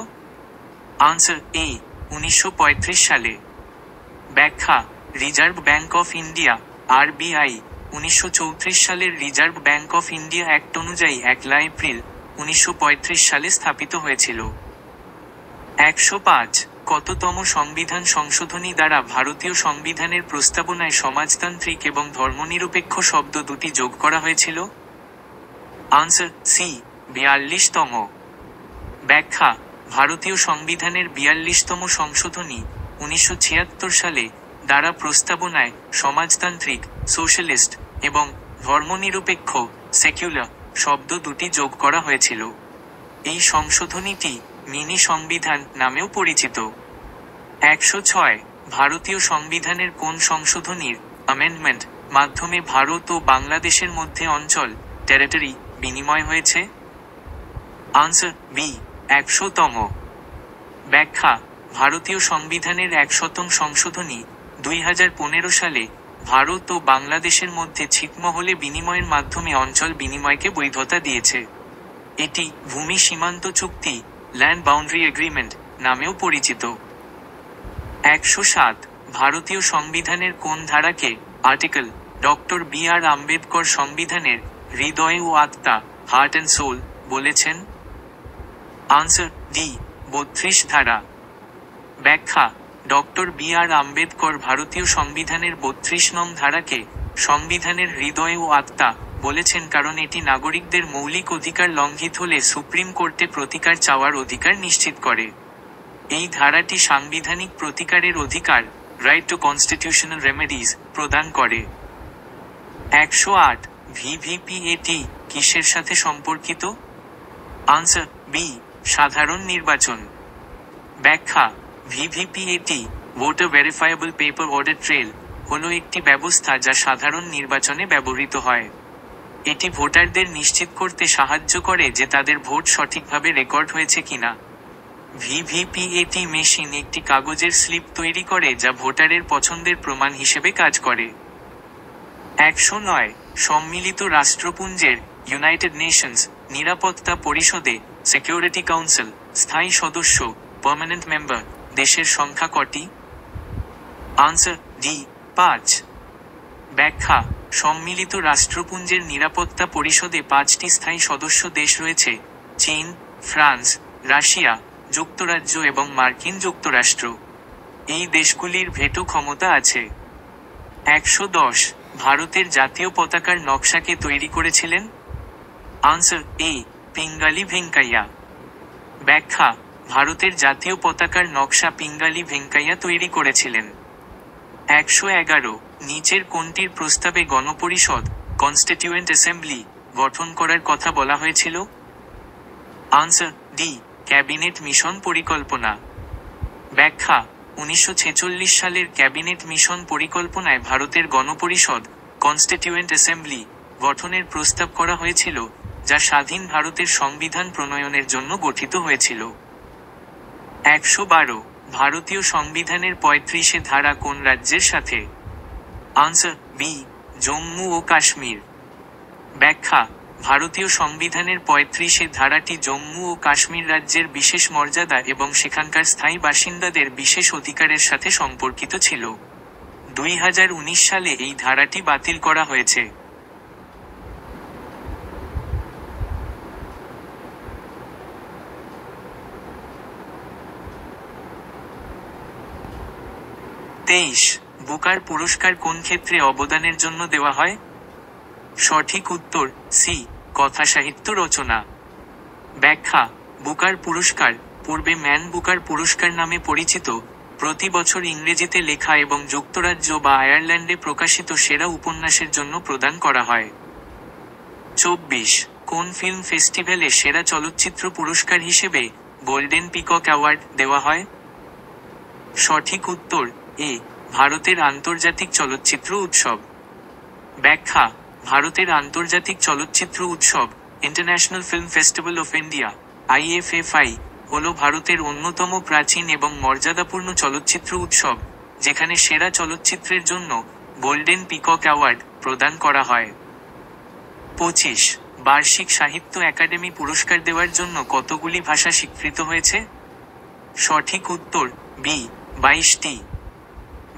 আনসার এ 1935 সালে। ব্যাখ্যা: reserve bank of India RBI 1934 সালের reserve bank of India act অনুযায়ী 1 এপ্রিল 1935 সালে স্থাপিত হয়েছিল। 105 কততম সংবিধান সংশোধনী দ্বারা ভারতীয় সংবিধানের প্রস্তাবনায় সমাজতান্ত্রিক এবং ধর্মনিরপেক্ষ শব্দ দুটি যোগ করা হয়েছিল? আনসার সি 42তম। ব্যাখ্যা: ভারতীয় সংবিধানের 42তম সংশোধনী 1976 সালে দ্বারা প্রস্তাবনায় সমাজতান্ত্রিক, সোশ্যালিস্ট এবং ধর্মনিরপেক্ষ, সেকুলার শব্দ দুটি যোগ করা হয়েছিল। এই সংশোধনীটি মিনি সংবিধান নামেও পরিচিত। 106 ভারতীয় সংবিধানের কোন সংশোধনীর অ্যামেন্ডমেন্ট মাধ্যমে ভারত ও বাংলাদেশের মধ্যে অঞ্চল টেরিটরি বিনিময় হয়েছে? আনসার বি 100তম। ব্যাখ্যা ভারতীয় সংবিধানের 100তম সংশোধনী 2015 সালে ভারত ও বাংলাদেশের মধ্যে ছিটমহলে বিনিময়ের মাধ্যমে অঞ্চল বিনিময়কে বৈধতা দিয়েছে। এটি ভূমি সীমান্ত চুক্তি ল্যান্ড বাউন্ডারি এগ্রিমেন্ট নামেও পরিচিত। 107 ভারতীয় সংবিধানের কোন ধারাকে আর্টিকেল ডক্টর বি.আর. আম্বেদকর সংবিধানের হৃদয় ও আত্মা হার্ট অ্যান্ড সোল বলেছেন? আনসার ডি 32 ধারা। ব্যাখ্যা ডক্টর বি.আর. আম্বেদকর ভারতীয় সংবিধানের 32 নং ধারাকে সংবিধানের হৃদয় ও আত্মা বলেছেন কারণ এটি নাগরিকদের মৌলিক অধিকার লঙ্ঘিত হলে সুপ্রিম কোর্টে প্রতিকার চাওয়ার অধিকার নিশ্চিত করে। এই ধারাটি সাংবিধানিক প্রতিকারের অধিকার রাইট টু কনস্টিটিউশনাল রেমেডিজ প্রদান করে। 108 ভিভিপিএটি কিসের সাথে সম্পর্কিত? আনসার বি সাধারণ নির্বাচন। ব্যাখ্যা VVPAT voter verifiable paper audit trail হল একটি ব্যবস্থা যা সাধারণ নির্বাচনে ব্যবহৃত হয়। এটি ভোটারদের নিশ্চিত করতে সাহায্য করে যে তাদের ভোট সঠিকভাবে রেকর্ড হয়েছে কিনা। ভিভিপিএটি মেশিন একটি কাগজের স্লিপ তৈরি করে যা ভোটারের পছন্দের প্রমাণ হিসেবে কাজ করে। 109 সম্মিলিত রাষ্ট্রপুঞ্জের ইউনাইটেড নেশনস নিরাপত্তা পরিষদে সিকিউরিটি কাউন্সিল স্থায়ী সদস্য পার্মানেন্ট মেম্বার দেশের সংখ্যা কটি? Answer D 5। ব্যাখ্যা সম্মিলিত রাষ্ট্রপুঞ্জের নিরাপত্তা পরিষদে 5টি স্থায়ী সদস্য দেশ রয়েছে: চীন, ফ্রান্স, রাশিয়া, যুক্তরাজ্য এবং মার্কিন যুক্তরাষ্ট্র। এই দেশগুলির ভেটো ক্ষমতা আছে। 110 ভারতের জাতীয় পতাকার নকশাকে তৈরি করেছিলেন? আনসার এ পিঙ্গালি ভেঙ্কাইয়া। ব্যাখ্যা ভারতের জাতীয় পতাকার নকশা পিঙ্গালি ভেঙ্কাইয়া তৈরি করেছিলেন। 111 নিচের কোনটির প্রস্তাবে গণপরিষদ কনস্টিটিউয়েন্ট অ্যাসেম্বলি গঠন করার কথা বলা হয়েছিল? আনসার ডি ক্যাবিনেট মিশন পরিকল্পনা। ব্যাখ্যা 1946 সালের ক্যাবিনেট মিশন পরিকল্পনায় ভারতের গণপরিষদ কনস্টিটিউয়েন্ট অ্যাসেম্বলি গঠনের প্রস্তাব করা হয়েছিল, যা স্বাধীন ভারতের সংবিধান প্রণয়নের জন্য গঠিত হয়েছিল। 112 ভারতীয় সংবিধানের 35 ধারা কোন রাজ্যের সাথে? আনসার বি জম্মু ও কাশ্মীর। ব্যাখ্যা ভারতীয় সংবিধানের 35 ধারাটি জম্মু ও কাশ্মীর রাজ্যের বিশেষ মর্যাদা এবং সেখানকার স্থায়ী বাসিন্দাদের বিশেষ অধিকারের সাথে সম্পর্কিত ছিল। 2019 সালে এই ধারাটি বাতিল করা হয়েছে। বুকার পুরস্কার কোন ক্ষেত্রে অবদানের জন্য দেওয়া হয়? সঠিক উত্তর সি কথাসাহিত্য রচনা। ব্যাখ্যা বুকার পুরস্কার পূর্বে ম্যান বুকার পুরস্কার নামে পরিচিত, প্রতি বছর ইংরেজিতে লেখা এবং যুক্তরাজ্য বা আয়ারল্যান্ডে প্রকাশিত সেরা উপন্যাসের জন্য প্রদান করা হয়। 24 কোন ফিল্ম ফেস্টিভ্যালে সেরা চলচ্চিত্র পুরস্কার হিসেবে গোল্ডেন পিকক অ্যাওয়ার্ড দেওয়া হয়? সঠিক উত্তর এ ভারতের আন্তর্জাতিক চলচ্চিত্র উৎসব। ব্যাখ্যা ভারতের আন্তর্জাতিক চলচ্চিত্র উৎসব international film festival of India IFFI হল ভারতের অন্যতম প্রাচীন এবং মর্যাদাপূর্ণ চলচ্চিত্র উৎসব, যেখানে সেরা চলচ্চিত্রের জন্য গোল্ডেন পিকক অ্যাওয়ার্ড প্রদান করা হয়। 25 বার্ষিক সাহিত্য একাডেমি পুরস্কার দেওয়ার জন্য কতগুলি ভাষা স্বীকৃত হয়েছে? সঠিক উত্তর বি 22টি।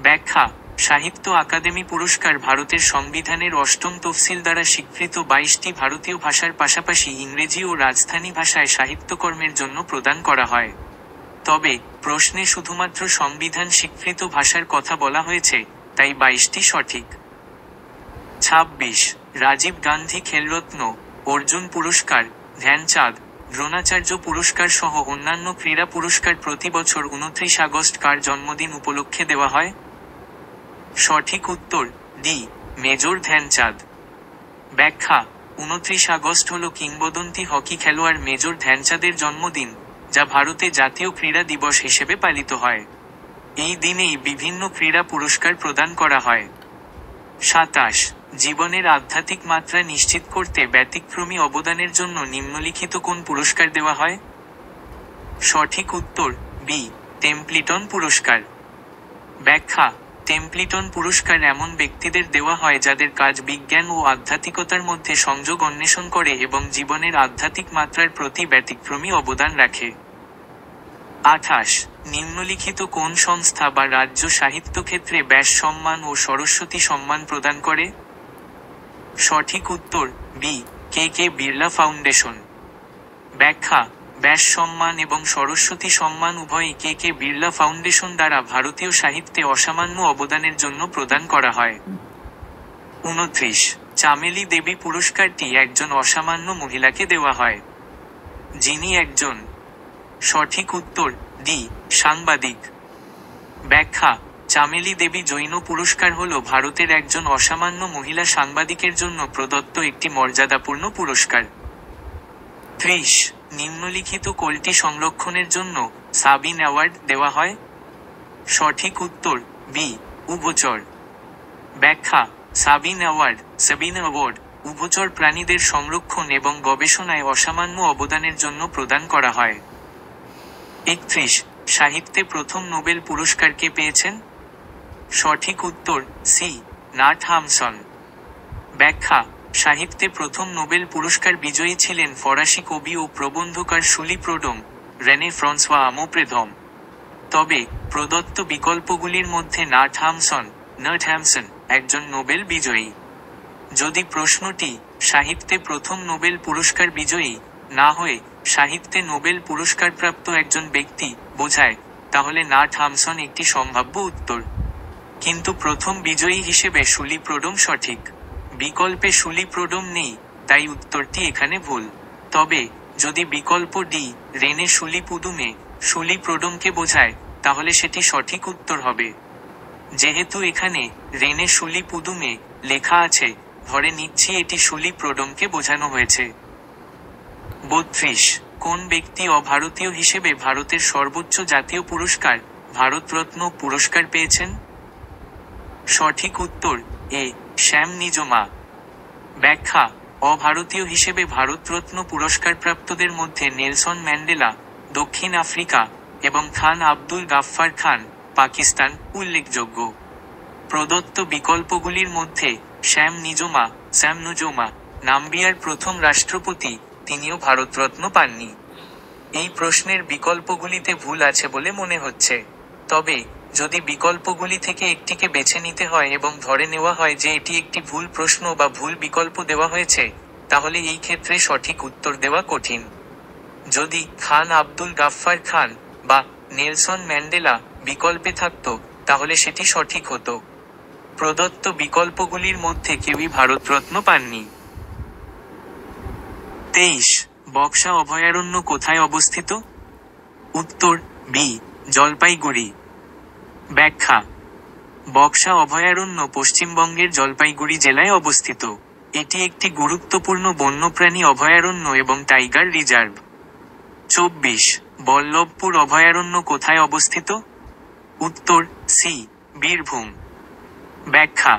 ব্যাখ্যা সাহিত্য আকাদেমি পুরস্কার ভারতের সংবিধানের 8ম তফসিল দ্বারা স্বীকৃত 22টি ভারতীয় ভাষার পাশাপাশি ইংরেজি ও রাজধানী ভাষায় সাহিত্যকর্মের জন্য প্রদান করা হয়। তবে প্রশ্নে শুধুমাত্র সংবিধান স্বীকৃত ভাষার কথা বলা হয়েছে, তাই 22টি সঠিক। 26 রাজীব গান্ধী খেলরত্ন, অর্জুন পুরস্কার, ধ্যানচাঁদ, দ্রোণাচার্য পুরস্কার সহ অন্যান্য ক্রীড়া পুরস্কার প্রতি বছর 29 আগস্ট কার জন্মদিন উপলক্ষে দেওয়া হয়? সঠিক উত্তর ডি, মেজর ধ্যানচাঁদ। ব্যাখ্যা: 29 আগস্ট হল কিংবদন্তি হকি খেলোয়াড় মেজর ধ্যানচাঁদের জন্মদিন, যা ভারতে জাতীয় ক্রীড়া দিবস হিসেবে পালিত হয়। এই দিনেই বিভিন্ন ক্রীড়া পুরস্কার প্রদান করা হয়। 27 জীবনের আধ্যাত্মিক মাত্রা নিশ্চিত করতে ব্যতিক্রমী অবদানের জন্য নিম্নলিখিত কোন পুরস্কার দেওয়া হয়? সঠিক উত্তর বি, টেম্পলিটন পুরস্কার। ব্যাখ্যা: টেম্পলিটন পুরস্কার এমন ব্যক্তিদের দেওয়া হয় যাদের কাজ বিজ্ঞান ও আধ্যাত্মিকতার মধ্যে সংযোগ অন্বেষণ করে এবং জীবনের আধ্যাত্মিক মাত্রার প্রতি ব্যতিক্রমী অবদান রাখে। 28 নিম্নলিখিত কোন সংস্থা বা রাজ্য সাহিত্য ক্ষেত্রে ব্যাস সম্মান ও সরস্বতী সম্মান প্রদান করে? সঠিক উত্তর বি, কে কে বিড়লা ফাউন্ডেশন। ব্যাখ্যা: ব্যাস সম্মান এবং সরস্বতী সম্মান উভয়ই কে কে বিড়লা ফাউন্ডেশন দ্বারা ভারতীয় সাহিত্যে অসামান্য অবদানের জন্য প্রদান করা হয়। 29 চামেলি দেবী পুরস্কারটি একজন অসামান্য মহিলাকে দেওয়া হয়। যিনি একজন। সঠিক উত্তর ডি, সাংবাদিক। ব্যাখ্যা: চামেলি দেবী জৈন পুরস্কার হল ভারতের একজন অসামান্য মহিলা সাংবাদিকের জন্য প্রদত্ত একটি মর্যাদাপূর্ণ পুরস্কার। 30 নিম্নলিখিত কোনটি সংরক্ষণের জন্য সাবিন অ্যাওয়ার্ড দেওয়া হয়? সঠিক উত্তর বি, উভচর। ব্যাখ্যা: সাবিন অ্যাওয়ার্ড উভচর প্রাণীদের সংরক্ষণ এবং গবেষণায় অসামান্য অবদানের জন্য প্রদান করা হয়। 31 সাহিত্যে প্রথম নোবেল পুরস্কার কে পেয়েছেন? সঠিক উত্তর সি, নাট হামসন। ব্যাখ্যা: সাহিত্যে প্রথম নোবেল পুরস্কার বিজয়ী ছিলেন ফরাসি কবি ও প্রবন্ধকার শুলি প্রোডম, রেনে ফ্রান্সোয়া আমোপ্রেধম। তবে প্রদত্ত বিকল্পগুলির মধ্যে নাট হামসন একজন নোবেল বিজয়ী। যদি প্রশ্নটি সাহিত্যে প্রথম নোবেল পুরস্কার বিজয়ী না হয়ে সাহিত্যে নোবেল পুরস্কারপ্রাপ্ত একজন ব্যক্তি বোঝায়, তাহলে নাট হামসন একটি সম্ভাব্য উত্তর। কিন্তু প্রথম বিজয়ী হিসেবে শুলি প্রোডম সঠিক। বিকল্পে শুলি প্রোডম নেই, তাই উত্তরটি এখানে ভুল। তবে যদি বিকল্প ডি, রেনে শুলি প্রোডমকে বোঝায়, তাহলে সেটি সঠিক উত্তর হবে। যেহেতু এখানে রেনে শুলি পুদুমে লেখা আছে, ধরে নিচ্ছি এটি শুলি প্রোডমকে বোঝানো হয়েছে। 32 কোন ব্যক্তি অভারতীয় হিসেবে ভারতের সর্বোচ্চ জাতীয় পুরস্কার ভারতরত্ন পুরস্কার পেয়েছেন? সঠিক উত্তর এ, শ্যাম নিজমা। ব্যাখ্যা: অভারতীয় হিসেবে ভারতরত্ন পুরস্কারপ্রাপ্তদের মধ্যে নেলসন ম্যান্ডেলা, দক্ষিণ আফ্রিকা, এবং খান আব্দুল গাফফার খান, পাকিস্তান উল্লেখযোগ্য। প্রদত্ত বিকল্পগুলির মধ্যে শ্যাম নিজমা নাম্বিয়ার প্রথম রাষ্ট্রপতি, তিনিও ভারতরত্ন পাননি। এই প্রশ্নের বিকল্পগুলিতে ভুল আছে বলে মনে হচ্ছে। তবে যদি বিকল্পগুলি থেকে একটিকে বেছে নিতে হয় এবং ধরে নেওয়া হয় যে এটি একটি ভুল প্রশ্ন বা ভুল বিকল্প দেওয়া হয়েছে, তাহলে এই ক্ষেত্রে সঠিক উত্তর দেওয়া কঠিন। যদি খান আব্দুল গাফফার খান বা নেলসন ম্যান্ডেলা বিকল্পে থাকত, তাহলে সেটি সঠিক হতো। প্রদত্ত বিকল্পগুলির মধ্যে কেউই ভারতরত্ন পাননি। 23 বক্সা অভয়ারণ্য কোথায় অবস্থিত? উত্তর বি, জলপাইগুড়ি। ব্যাখ্যা: বক্সা অভয়ারণ্য পশ্চিমবঙ্গের জলপাইগুড়ি জেলায় অবস্থিত। এটি একটি গুরুত্বপূর্ণ বন্যপ্রাণী অভয়ারণ্য এবং টাইগার রিজার্ভ। 24 বল্লভপুর অভয়ারণ্য কোথায় অবস্থিত? উত্তর সি, বীরভূম। ব্যাখ্যা: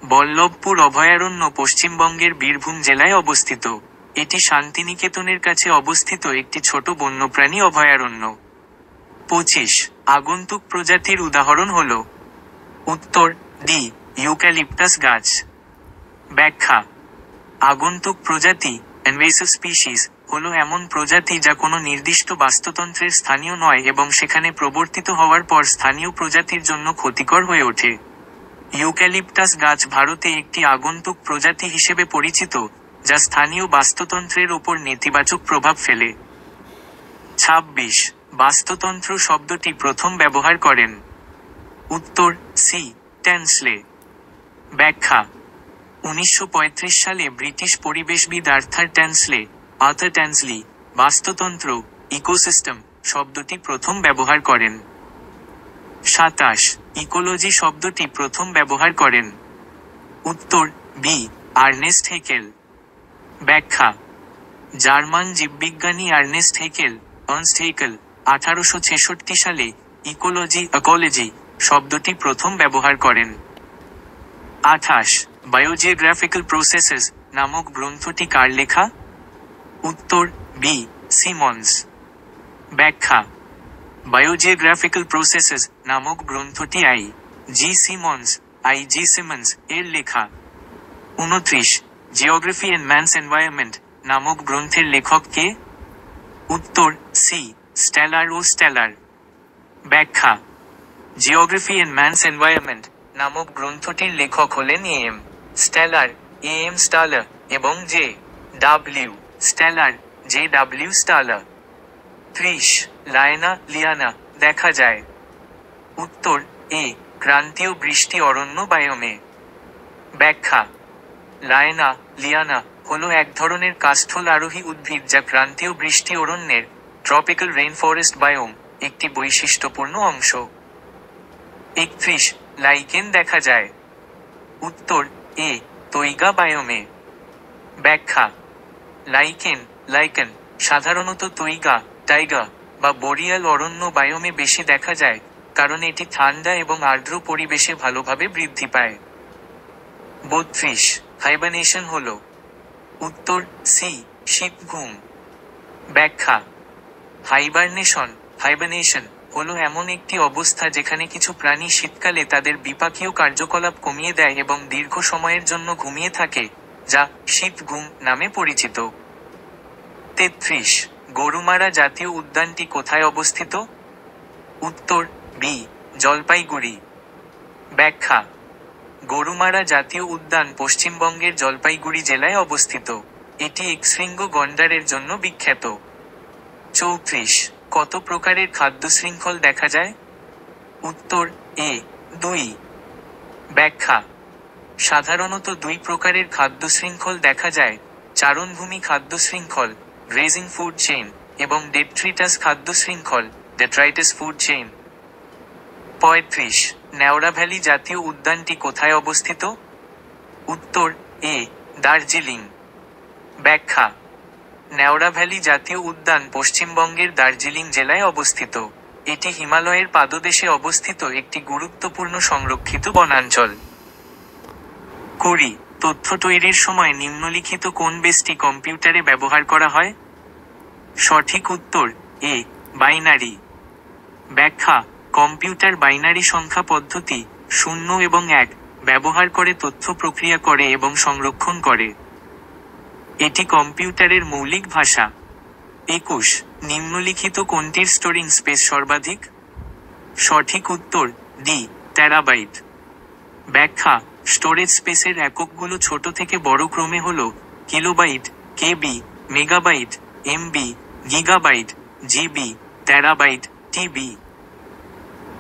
বল্লভপুর অভয়ারণ্য পশ্চিমবঙ্গের বীরভূম জেলায় অবস্থিত। এটি শান্তিনিকেতনের কাছে অবস্থিত একটি ছোট বন্যপ্রাণী অভয়ারণ্য। 25 আগন্তুক প্রজাতির উদাহরণ হল? উত্তর ডি, ইউক্যালিপটাস গাছ। ব্যাখ্যা: আগন্তুক প্রজাতি ইনভেসিভ স্পিসিস হল এমন প্রজাতি যা কোনো নির্দিষ্ট বাস্তুতন্ত্রের স্থানীয় নয় এবং সেখানে প্রবর্তিত হওয়ার পর স্থানীয় প্রজাতির জন্য ক্ষতিকর হয়ে ওঠে। ইউক্যালিপটাস গাছ ভারতে একটি আগন্তুক প্রজাতি হিসেবে পরিচিত, যা স্থানীয় বাস্তুতন্ত্রের ওপর নেতিবাচক প্রভাব ফেলে। 26 বাস্তুতন্ত্র শব্দটি প্রথম ব্যবহার করেন? উত্তর সি, ট্যান্সলে। ব্যাখ্যা: 1935 সালে ব্রিটিশ পরিবেশবিদ আর্থার ট্যান্সলি বাস্তুতন্ত্র ইকোসিস্টেম শব্দটি প্রথম ব্যবহার করেন। 27 ইকোলজি শব্দটি প্রথম ব্যবহার করেন? উত্তর বি আর্নেস্ট হেকেল। ব্যাখ্যা: জার্মান জীববিজ্ঞানী আর্নেস্ট হেকেল 1866 সালে ইকোলজি শব্দটি প্রথম ব্যবহার করেন। 28 বায়োজিওগ্রাফিক্যাল প্রসেসেস নামক গ্রন্থটি কার লেখা? উত্তর বি সিমন্স। ব্যাখ্যা: বায়োজিওগ্রাফিক্যাল প্রসেসেস নামক গ্রন্থটি জি সিমন্স এর লেখা। 29 জিওগ্রাফি অ্যান্ড ম্যানস এনভায়রনমেন্ট নামক গ্রন্থের লেখক কে? উত্তর সি স্টেলার। ব্যাখ্যা: জিওগ্রাফি অ্যান্ড ম্যানস এনভায়রনমেন্ট নামক গ্রন্থটির লেখক হলেন এম স্টালার এবং জে ডাব্লিউ স্টালার। 30 লিয়ানা দেখা যায়? উত্তর এ ক্রান্তীয় বৃষ্টি অরণ্য বায়োমে। ব্যাখ্যা: লিয়ানা হলো এক ধরনের কাষ্ঠল আরোহী উদ্ভিদ যা ক্রান্তীয় বৃষ্টি অরণ্যের ট্রপিক্যাল রেইনফরেস্ট বায়োম একটি বৈশিষ্ট্যপূর্ণ অংশ। 31 লাইকেন দেখা যায়? উত্তর এ তৈগা বায়োমে। ব্যাখ্যা: লাইকেন সাধারণত টাইগা বা বোরিয়াল অরণ্য বায়োমে বেশি দেখা যায়, কারণ এটি ঠান্ডা এবং আর্দ্র পরিবেশে ভালোভাবে বৃদ্ধি পায়। 32 হাইবারনেশন হল? উত্তর সি শীতঘুম। ব্যাখ্যা: হাইবারনেশন হলো এমন একটি অবস্থা যেখানে কিছু প্রাণী শীতকালে তাদের বিপাকীয় কার্যকলাপ কমিয়ে দেয় এবং দীর্ঘ সময়ের জন্য ঘুমিয়ে থাকে, যা শীতঘুম নামে পরিচিত। 33 গরুমারা জাতীয় উদ্যানটি কোথায় অবস্থিত? উত্তর বি জলপাইগুড়ি। ব্যাখ্যা: গরুমারা জাতীয় উদ্যান পশ্চিমবঙ্গের জলপাইগুড়ি জেলায় অবস্থিত। এটি এক্স-শৃঙ্গ গন্ডারের জন্য বিখ্যাত। 34 কত প্রকারের খাদ্য শৃঙ্খল দেখা যায়? উত্তর এ 2। ব্যাখ্যা: সাধারণত 2 প্রকারের খাদ্য শৃঙ্খল দেখা যায়: চারণভূমি খাদ্য শৃঙ্খল গ্রেজিং ফুড চেইন এবং ডেট্রিটাস খাদ্য শৃঙ্খল ডেট্রাইটাস ফুড চেইন। 35 নেওড়া ভ্যালি জাতীয় উদ্যানটি কোথায় অবস্থিত? উত্তর এ দার্জিলিং। ব্যাখ্যা: নেওড়া ভ্যালি জাতীয় উদ্যান পশ্চিমবঙ্গের দার্জিলিং জেলায় অবস্থিত। এটি হিমালয়ের পাদদেশে অবস্থিত একটি গুরুত্বপূর্ণ সংরক্ষিত বনাঞ্চল। 20 তথ্য তৈরির সময় নিম্নলিখিত কোন বেসটি কম্পিউটারে ব্যবহার করা হয়? সঠিক উত্তর এ বাইনারি। ব্যাখ্যা: কম্পিউটার বাইনারি সংখ্যা পদ্ধতি 0 এবং 1 ব্যবহার করে তথ্য প্রক্রিয়া করে এবং সংরক্ষণ করে। এটি কম্পিউটারের মৌলিক ভাষা। 21 নিম্নলিখিত কোনটির স্টোরিং স্পেস সর্বাধিক? সঠিক উত্তর ডি টেরাবাইট। ব্যাখ্যা: স্টোরেজ স্পেসের এককগুলো ছোট থেকে বড় ক্রমে হল kilobyte, KB, megabyte, MB, gigabyte, GB, terabyte, TB.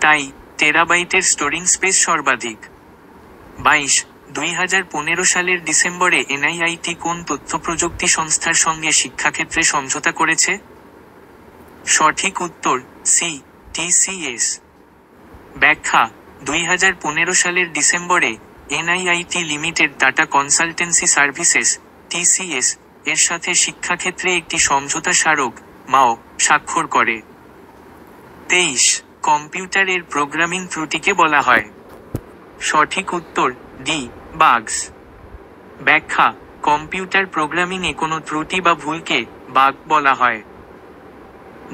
তাই টেরাবাইটের স্টোরিং স্পেস সর্বাধিক। 22 2015 সালের ডিসেম্বরে এনআইআইটি কোন তথ্য প্রযুক্তি সংস্থার সঙ্গে শিক্ষাক্ষেত্রে সমঝোতা করেছে? সঠিক উত্তর সি টিসিএস। ব্যাখ্যা: 2015 সালের ডিসেম্বরে NIIT limited tata consultancy services TCS এর সাথে শিক্ষাক্ষেত্রে একটি সমঝোতা স্মারক মাও স্বাক্ষর করে। 23 কম্পিউটারের প্রোগ্রামিং ত্রুটিকে বলা হয়? সঠিক উত্তর ডি বাগস। ব্যাখ্যা: কম্পিউটার প্রোগ্রামিংয়ে কোনো ত্রুটি বা ভুলকে বাগ বলা হয়।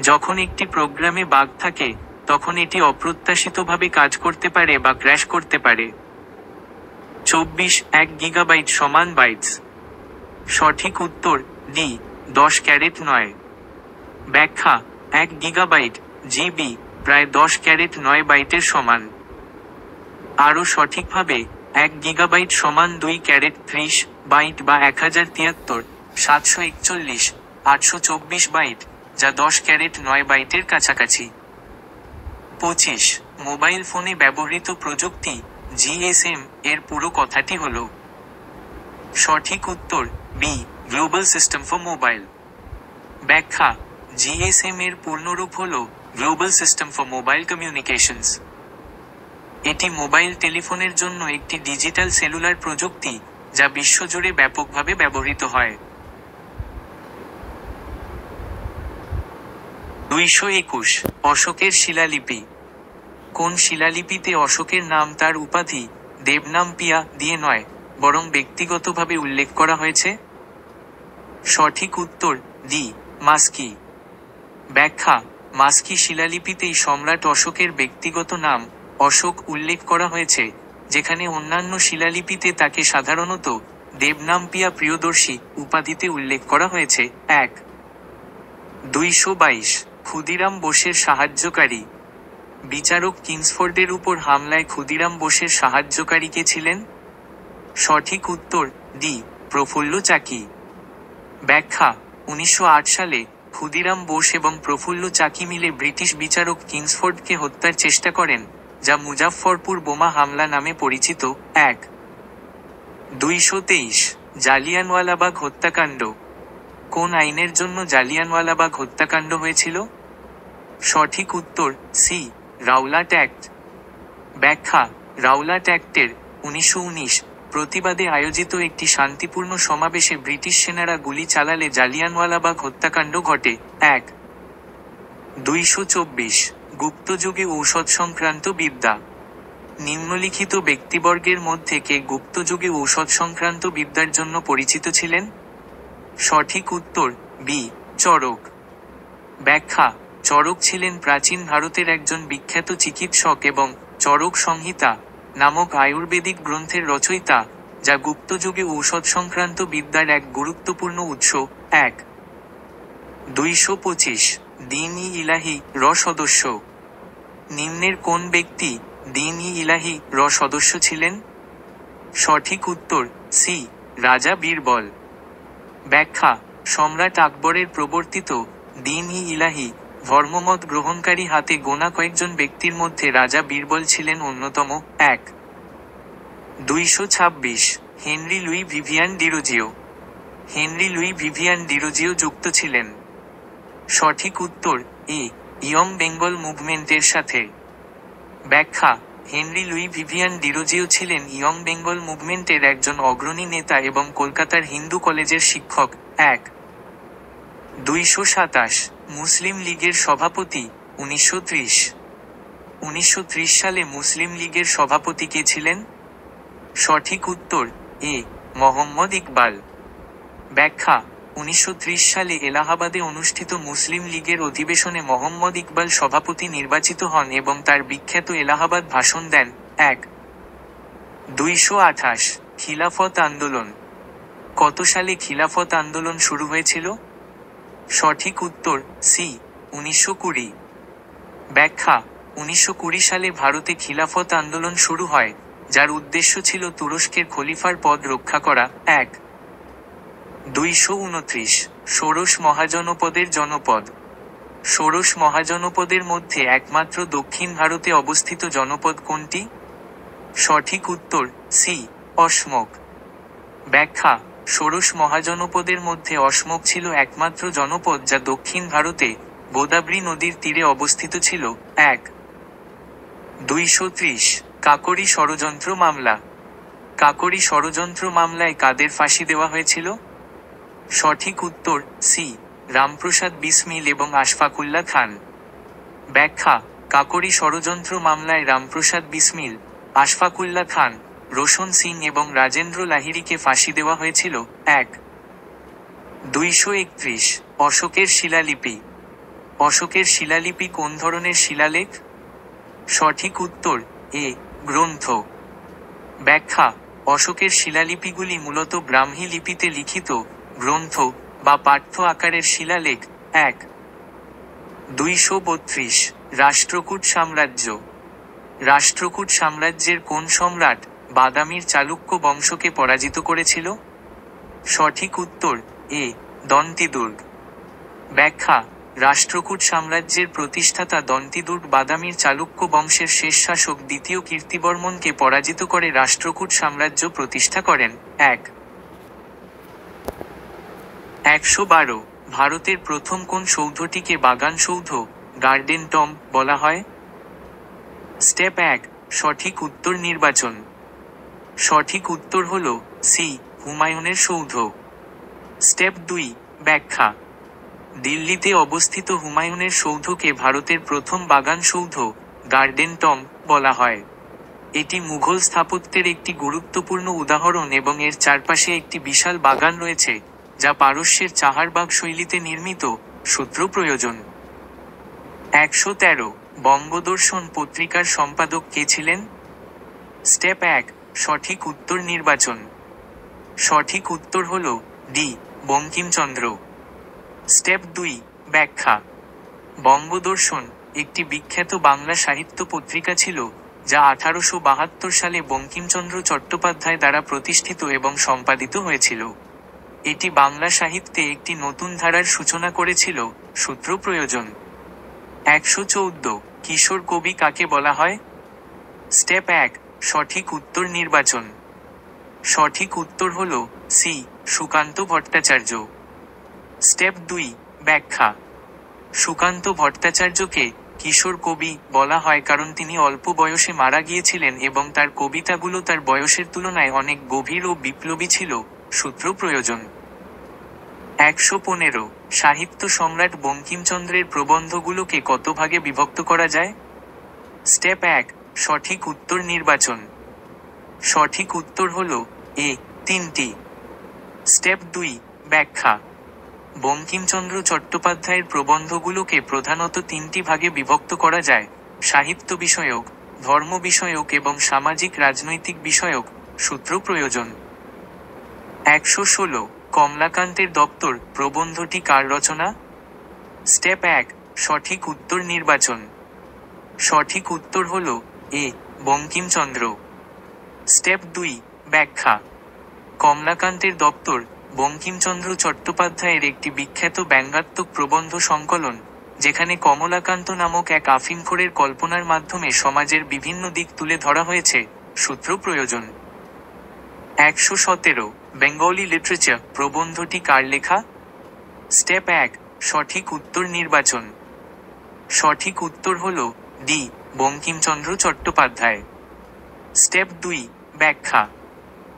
যখন একটি প্রোগ্রামে বাগ থাকে, তখন এটি অপ্রত্যাশিতভাবে কাজ করতে পারে বা ক্র্যাশ করতে পারে। 24 1 গিগাবাইট সমান বাইটস। সঠিক উত্তর ডি 10 ক্যারেট 9। ব্যাখ্যা: 1 গিগাবাইট জিবি প্রায় 10 ক্যারেট 9 বাইটের সমান। আরও সঠিকভাবে 1 গিগাবাইট সমান 2 ক্যারেট 30 বাইট বা 1073 741 824 বাইট, যা 10 ক্যারেট 9 বাইটের কাছাকাছি। 25 মোবাইল ফোনে ব্যবহৃত প্রযুক্তি জিএসএম এর পুরো কথাটি হল? সঠিক উত্তর B global system for mobile. ব্যাখ্যা: জিএসএম এর পূর্ণরূপ হল global system for mobile communications. এটি মোবাইল টেলিফোনের জন্য একটি ডিজিটাল সেলুলার প্রযুক্তি, যা বিশ্বজুড়ে ব্যাপকভাবে ব্যবহৃত হয়। 221 অশোকের শিলালিপি। কোন শিলালিপিতে অশোকের নাম তার উপাধি দেবনাম পিয়া দিয়ে নয়, বরং ব্যক্তিগতভাবে উল্লেখ করা হয়েছে? সঠিক উত্তর ডি, মাস্কি। ব্যাখ্যা: মাস্কি শিলালিপিতেই সম্রাট অশোকের ব্যক্তিগত নাম অশোক উল্লেখ করা হয়েছে, যেখানে অন্যান্য শিলালিপিতে তাকে সাধারণত দেবনাম পিয়া প্রিয়দর্শী উপাধিতে উল্লেখ করা হয়েছে। 222 ক্ষুদিরাম বোসের সাহায্যকারী। বিচারক কিংসফোর্ডের উপর হামলায় ক্ষুদিরাম বোসের সাহায্যকারী কে ছিলেন? সঠিক উত্তর ডি, প্রফুল্ল চাকি। ব্যাখ্যা: 1908 সালে ক্ষুদিরাম বোস এবং প্রফুল্ল চাকি মিলে ব্রিটিশ বিচারক কিংসফোর্ডকে হত্যার চেষ্টা করেন, যা মুজাফফরপুর বোমা হামলা নামে পরিচিত। 223 জালিয়ানওয়ালাবাগ হত্যাকাণ্ড। কোন আইনের জন্য জালিয়ানওয়ালাবাগ হত্যাকাণ্ড হয়েছিল? সঠিক উত্তর সি, রাওলাট অ্যাক্ট। ব্যাখ্যা: রাওলাট অ্যাক্টের 1919 প্রতিবাদে আয়োজিত একটি শান্তিপূর্ণ সমাবেশে ব্রিটিশ সেনারা গুলি চালালে জালিয়ানওয়ালাবাগ হত্যাকাণ্ড ঘটে। 224 গুপ্তযুগে ঔষধ সংক্রান্ত বিদ্যা। নিম্নলিখিত ব্যক্তিবর্গের মধ্যে কে গুপ্তযুগে ঔষধ সংক্রান্ত বিদ্যার জন্য পরিচিত ছিলেন? সঠিক উত্তর বি, চরক। ব্যাখ্যা: চরক ছিলেন প্রাচীন ভারতের একজন বিখ্যাত চিকিৎসক এবং চরক সংহিতা নামক আয়ুর্বেদিক গ্রন্থের রচয়িতা, যা গুপ্তযুগে ঔষধ সংক্রান্ত বিদ্যার এক গুরুত্বপূর্ণ উৎস। 225 দিন-ই-ইলাহি র সদস্য। নিম্নের কোন ব্যক্তি দিন-ই-ইলাহি র সদস্য ছিলেন? সঠিক উত্তর সি, রাজা বীরবল। ব্যাখ্যা: সম্রাট আকবরের প্রবর্তিত দিন-ই-ইলাহি ধর্মমত গ্রহণকারী হাতে গোনা কয়েকজন ব্যক্তির মধ্যে রাজা বীরবল ছিলেন অন্যতম। 226 Henry Louis Vivian Derozio. Henry Louis Vivian Derozio যুক্ত ছিলেন। সঠিক উত্তর এ, ইয়ং বেঙ্গল মুভমেন্টের সাথে। ব্যাখ্যা: হেনরি লুই ভিভিয়ান ডিরোজিও ছিলেন ইয়ং বেঙ্গল মুভমেন্টের একজন অগ্রণী নেতা এবং কলকাতার হিন্দু কলেজের শিক্ষক। 227 মুসলিম লীগের সভাপতি 1930। 1930 সালে মুসলিম লীগের সভাপতি কে ছিলেন? সঠিক উত্তর এ, মোহাম্মদ ইকবাল। ব্যাখ্যা: 1930 সালে এলাহাবাদে অনুষ্ঠিত মুসলিম লীগের অধিবেশনে মোহাম্মদ ইকবাল সভাপতি নির্বাচিত হন এবং তার বিখ্যাত এলাহাবাদ ভাষণ দেন। 228 খিলাফত আন্দোলন। কত সালে খিলাফত আন্দোলন শুরু হয়েছিল? সঠিক উত্তর সি, 1920। ব্যাখ্যা: 1920 সালে ভারতে খিলাফত আন্দোলন শুরু হয়, যার উদ্দেশ্য ছিল তুরস্কের খলিফার পদ রক্ষা করা। 229 ষোড়শ মহাজনপদের জনপদ। ষোড়শ মহাজনপদের মধ্যে একমাত্র দক্ষিণ ভারতে অবস্থিত জনপদ কোনটি? সঠিক উত্তর সি, অসমক। ব্যাখ্যা: ষোড়শ মহাজনপদের মধ্যে অসমক ছিল একমাত্র জনপদ যা দক্ষিণ ভারতে গোদাবরী নদীর তীরে অবস্থিত ছিল। 230 কাকরি ষড়যন্ত্র মামলা। কাকরি ষড়যন্ত্র মামলায় কাদের ফাঁসি দেওয়া হয়েছিল? সঠিক উত্তর সি, রামপ্রসাদ বিসমিল এবং আশফাকুল্লাহ খান। ব্যাখ্যা: কাকরি ষড়যন্ত্র মামলায় রামপ্রসাদ বিসমিল, আশফাকুল্লাহ খান, রোশন সিং এবং রাজেন্দ্র লাহিড়িকে ফাঁসি দেওয়া হয়েছিল। 231 অশোকের শিলালিপি। অশোকের শিলালিপি কোন ধরনের শিলালেখ? সঠিক উত্তর এ, গ্রন্থ। ব্যাখ্যা: অশোকের শিলালিপিগুলি মূলত ব্রাহ্মী লিপিতে লিখিত গ্রন্থ বা পাঠ্য আকারের শিলালেখ। 232 রাষ্ট্রকূট সাম্রাজ্য। রাষ্ট্রকূট সাম্রাজ্যের কোন সম্রাট বাদামীর চালুক্য বংশকে পরাজিত করেছিল? সঠিক উত্তর এ, দন্তিদুর্গ। ব্যাখ্যা: রাষ্ট্রকূট সাম্রাজ্যের প্রতিষ্ঠাতা দন্তিদুর্গ বাদামীর চালুক্য বংশের শেষ শাসক দ্বিতীয় কীর্তিবর্মনকে পরাজিত করে রাষ্ট্রকূট সাম্রাজ্য প্রতিষ্ঠা করেন। 112 ভারতের প্রথম কোন সৌধটিকে বাগান সৌধ গার্ডেন টম্ব বলা হয়? স্টেপ 1 সঠিক উত্তর নির্বাচন। সঠিক উত্তর হল সি, হুমায়ুনের সৌধ। স্টেপ 2, ব্যাখ্যা। দিল্লিতে অবস্থিত হুমায়ুনের সৌধকে ভারতের প্রথম বাগান সৌধ, গার্ডেন টম্ব বলা হয়। এটি মুঘল স্থাপত্যের একটি গুরুত্বপূর্ণ উদাহরণ এবং এর চারপাশে একটি বিশাল বাগান রয়েছে, যা পারস্যের চাহারবাগ শৈলীতে নির্মিত। সূত্র প্রয়োজন। 113, বঙ্গদর্শন পত্রিকার সম্পাদক কে ছিলেন? স্টেপ 1, সঠিক উত্তর নির্বাচন। সঠিক উত্তর হল ডি, বঙ্কিমচন্দ্র। স্টেপ 2, ব্যাখ্যা। বঙ্গদর্শন একটি বিখ্যাত বাংলা সাহিত্য পত্রিকা ছিল, যা 1872 সালে বঙ্কিমচন্দ্র চট্টোপাধ্যায় দ্বারা প্রতিষ্ঠিত এবং সম্পাদিত হয়েছিল। এটি বাংলা সাহিত্যে একটি নতুন ধারার সূচনা করেছিল। সূত্র প্রয়োজন। 114, কিশোর কবি কাকে বলা হয়? স্টেপ 1, সঠিক উত্তর নির্বাচন। সঠিক উত্তর হল সি, সুকান্ত ভট্টাচার্য। স্টেপ 2, ব্যাখ্যা। সুকান্ত ভট্টাচার্যকে কিশোর কবি বলা হয় কারণ তিনি অল্প বয়সে মারা গিয়েছিলেন এবং তার কবিতাগুলো তার বয়সের তুলনায় অনেক গভীর ও বিপ্লবী ছিল। সূত্র প্রয়োজন। 115, সাহিত্য সম্রাট বঙ্কিমচন্দ্রের প্রবন্ধগুলোকে কত ভাগে বিভক্ত করা যায়? স্টেপ 1, সঠিক উত্তর নির্বাচন। সঠিক উত্তর হল এ, 3টি। স্টেপ 2, ব্যাখ্যা। বঙ্কিমচন্দ্র চট্টোপাধ্যায়ের প্রবন্ধগুলোকে প্রধানত 3টি ভাগে বিভক্ত করা যায়: সাহিত্য বিষয়ক, ধর্ম বিষয়ক এবং সামাজিক রাজনৈতিক বিষয়ক। সূত্র প্রয়োজন। 116, কমলাকান্তের দপ্তর প্রবন্ধটি কার রচনা? স্টেপ 1, সঠিক উত্তর নির্বাচন। সঠিক উত্তর হল এ, বঙ্কিমচন্দ্র। স্টেপ 2, ব্যাখ্যা। কমলাকান্তের দপ্তর বঙ্কিমচন্দ্র চট্টোপাধ্যায়ের একটি বিখ্যাত ব্যঙ্গাত্মক প্রবন্ধ সংকলন, যেখানে কমলাকান্ত নামক এক আফিমখোরের কল্পনার মাধ্যমে সমাজের বিভিন্ন দিক তুলে ধরা হয়েছে। সূত্র প্রয়োজন। 117, বেঙ্গলি লিটারেচার প্রবন্ধটি কার লেখা? স্টেপ 1, সঠিক উত্তর নির্বাচন। সঠিক উত্তর হল ডি, বঙ্কিমচন্দ্র চট্টোপাধ্যায়। স্টেপ 2, ব্যাখ্যা।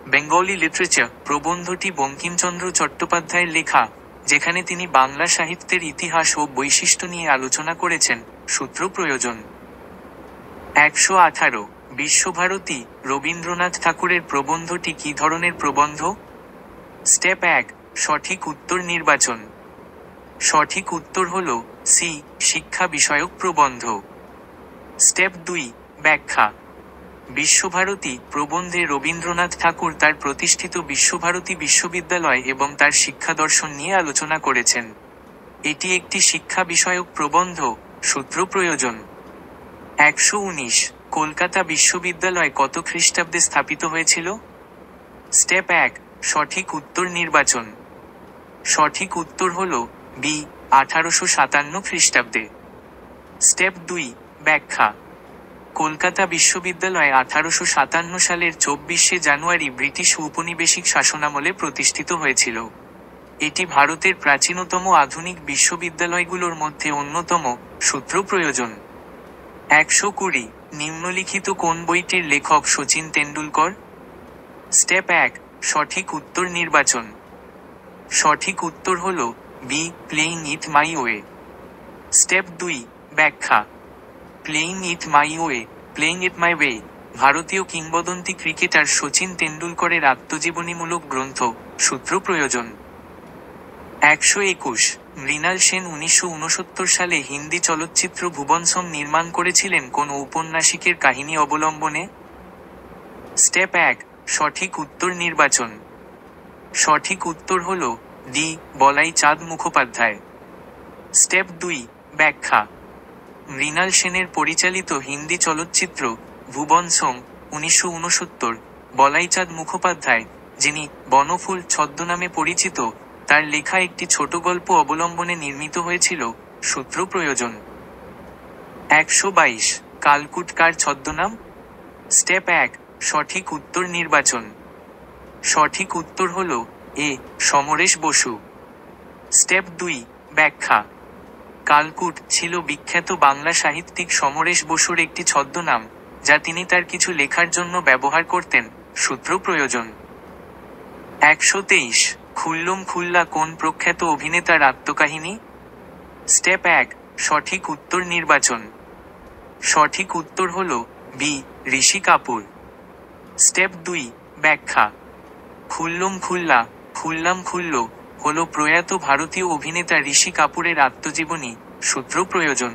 বেঙ্গলি লিটারেচার প্রবন্ধটি বঙ্কিমচন্দ্র চট্টোপাধ্যায়ের লেখা, যেখানে তিনি বাংলা সাহিত্যের ইতিহাস ও বৈশিষ্ট্য নিয়ে আলোচনা করেছেন। সূত্র প্রয়োজন। 118, বিশ্বভারতী রবীন্দ্রনাথ ঠাকুরের প্রবন্ধটি কী ধরনের প্রবন্ধ? স্টেপ 1, সঠিক উত্তর নির্বাচন। সঠিক উত্তর হল সি, শিক্ষা বিষয়ক প্রবন্ধ। স্টেপ 2, ব্যাখ্যা। বিশ্বভারতী প্রবন্ধে রবীন্দ্রনাথ ঠাকুর তার প্রতিষ্ঠিত বিশ্বভারতী বিশ্ববিদ্যালয় এবং তার শিক্ষাদর্শন নিয়ে আলোচনা করেছেন। এটি একটি শিক্ষা বিষয়ক প্রবন্ধ। সূত্র প্রয়োজন। 119, কলকাতা বিশ্ববিদ্যালয় কত খ্রিস্টাব্দে স্থাপিত হয়েছিল? স্টেপ 1, সঠিক উত্তর নির্বাচন। সঠিক উত্তর হল বি, 1857 খ্রিস্টাব্দে। স্টেপ 2, ব্যাখ্যা। কলকাতা বিশ্ববিদ্যালয় 1857 সালের 24শে জানুয়ারি ব্রিটিশ উপনিবেশিক শাসনামলে প্রতিষ্ঠিত হয়েছিল। এটি ভারতের প্রাচীনতম আধুনিক বিশ্ববিদ্যালয়গুলোর মধ্যে অন্যতম। সূত্র প্রয়োজন। 120, নিম্নলিখিত কোন বইটির লেখক শচীন তেন্ডুলকর? স্টেপ 1, সঠিক উত্তর নির্বাচন। সঠিক উত্তর হল B, playing it my way. Step 2, ব্যাখ্যা। Playing it my way, playing it my way ভারতীয় কিংবদন্তি ক্রিকেটার শচীন তেন্ডুলকরের আত্মজীবনীমূলক গ্রন্থ। সূত্র প্রয়োজন। 121, মৃণাল সেন 1969 সালে হিন্দি চলচ্চিত্র ভুবন সোম নির্মাণ করেছিলেন কোন ঔপন্যাসিকের কাহিনী অবলম্বনে? স্টেপ 1, সঠিক উত্তর নির্বাচন। সঠিক উত্তর হল ডি, বলাই চাঁদ মুখোপাধ্যায়। স্টেপ 2, ব্যাখ্যা। মৃণাল সেনের পরিচালিত হিন্দি চলচ্চিত্র ভুবন সোম 1969 বলাইচাঁদ মুখোপাধ্যায়, যিনি বনফুল ছদ্মনামে পরিচিত, তার লেখা একটি ছোট গল্প অবলম্বনে নির্মিত হয়েছিল। সূত্র প্রয়োজন। 122, কালকুট কার ছদ্মনাম? স্টেপ 1, সঠিক উত্তর নির্বাচন। সঠিক উত্তর হল এ, সমরেশ বসু। স্টেপ 2, ব্যাখ্যা। কালকুট ছিল বিখ্যাত বাংলা সাহিত্যিক সমরেশ বসুর একটি ছদ্মনাম, যা তিনি তার কিছু লেখার জন্য ব্যবহার করতেন। সূত্র প্রয়োজন। 123 খুল্লুম খুল্লা কোন প্রখ্যাত অভিনেতার আত্মকাহিনী? স্টেপ 1 সঠিক উত্তর নির্বাচন। সঠিক উত্তর হল বি ঋষি কাপুর। স্টেপ 2 ব্যাখ্যা। খুল্লুম খুল্লা খুল্লাম খুল্লো হল প্রয়াত ভারতীয় অভিনেতা ঋষি কাপুরের আত্মজীবনী। সূত্র প্রয়োজন।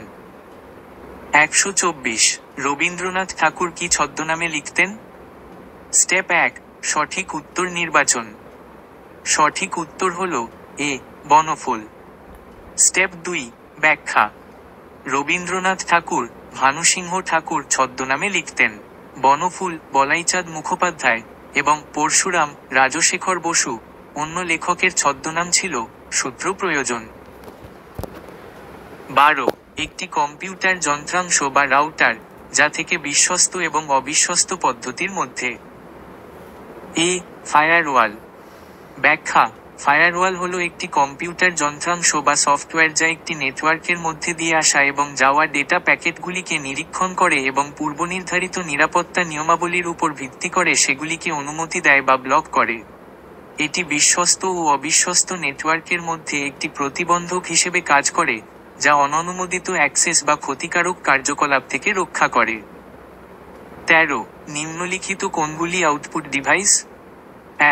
124 রবীন্দ্রনাথ ঠাকুর কি ছদ্মনামে লিখতেন? স্টেপ 1 সঠিক উত্তর নির্বাচন। সঠিক উত্তর হল এ বনফুল। স্টেপ 2 ব্যাখ্যা। রবীন্দ্রনাথ ঠাকুর ভানুসিংহ ঠাকুর ছদ্মনামে লিখতেন। বনফুল বলাইচাঁদ মুখোপাধ্যায় এবং পরশুরাম রাজশেখর বসু অন্য লেখকের ছদ্মনাম ছিল। সূত্র প্রয়োজন। 12 একটি কম্পিউটার যন্ত্রাংশ বা রাউটার, যা থেকে বিশ্বস্ত এবং অবিশ্বস্ত পদ্ধতির মধ্যে। এ ফায়ারওয়াল। ব্যাখ্যা। ফায়ারওয়াল হলো একটি কম্পিউটার যন্ত্রাংশ বা সফটওয়্যার যা একটি নেটওয়ার্কের মধ্যে দিয়ে আসা এবং যাওয়া ডেটা প্যাকেটগুলিকে নিরীক্ষণ করে এবং পূর্বনির্ধারিত নিরাপত্তা নিয়মাবলীর উপর ভিত্তি করে সেগুলিকে অনুমতি দেয় বা ব্লক করে। এটি বিশ্বস্ত ও অবিশ্বস্ত নেটওয়ার্কের মধ্যে একটি প্রতিবন্ধক হিসেবে কাজ করে, যা অননুমোদিত অ্যাক্সেস বা ক্ষতিকারক কার্যকলাপ থেকে রক্ষা করে। 13 নিম্নলিখিত কোনগুলি output device?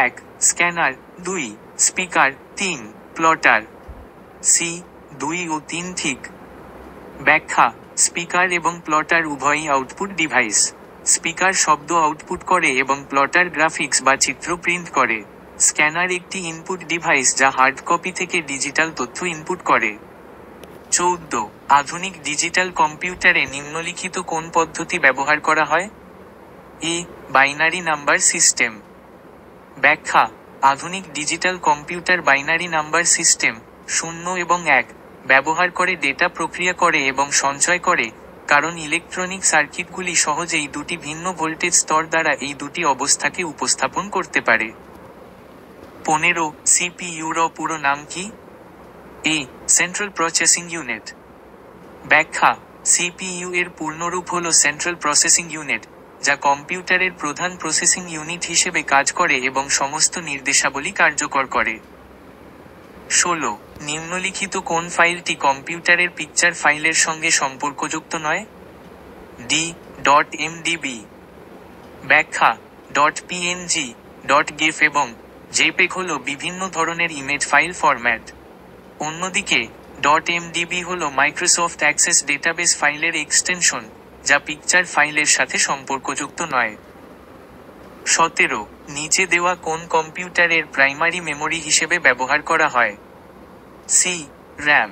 1 scanner, 2 speaker, 3 plotter. C 2 ও 3 ঠিক। ব্যাখ্যা। স্পিকার এবং প্লটার উভয়ই আউটপুট ডিভাইস। স্পিকার শব্দ আউটপুট করে এবং প্লটার গ্রাফিক্স বা চিত্র প্রিন্ট করে। স্ক্যানার একটি ইনপুট ডিভাইস যা হার্ড কপি থেকে ডিজিটাল তথ্য ইনপুট করে। 14 আধুনিক ডিজিটাল কম্পিউটারে নিম্নলিখিত কোন পদ্ধতি ব্যবহার করা হয়? এ বাইনারি নাম্বার সিস্টেম। ব্যাখ্যা। আধুনিক digital computer binary number system 0 এবং 1 ব্যবহার করে ডেটা প্রক্রিয়া করে এবং সঞ্চয় করে, কারণ ইলেকট্রনিক সার্কিটগুলি সহজেই দুটি ভিন্ন ভোল্টেজ স্তর দ্বারা এই দুটি অবস্থাকে উপস্থাপন করতে পারে। 15 সিপিইউর পুরো নাম কি? A central processing unit. ব্যাখ্যা। সিপিইউ এর পূর্ণরূপ হল সেন্ট্রাল প্রসেসিং ইউনিট, যা কম্পিউটারের প্রধান প্রসেসিং ইউনিট হিসেবে কাজ করে এবং সমস্ত নির্দেশাবলী কার্যকর করে। 16 নিম্নলিখিত কোন ফাইলটি কম্পিউটারের পিকচার ফাইলের সঙ্গে সম্পর্কযুক্ত নয়? D .mdb। ব্যাখ্যা। .png, .gif এবং জেপেগ হল বিভিন্ন ধরনের ইমেজ ফাইল ফরম্যাট। অন্যদিকে .mdb হল মাইক্রোসফট অ্যাক্সেস ডেটাবেস ফাইলের এক্সটেনশন, যা পিকচার ফাইলের সাথে সম্পর্কযুক্ত নয়। 17 নিচে দেওয়া কোন কম্পিউটারের প্রাইমারি মেমরি হিসেবে ব্যবহার করা হয়? C RAM.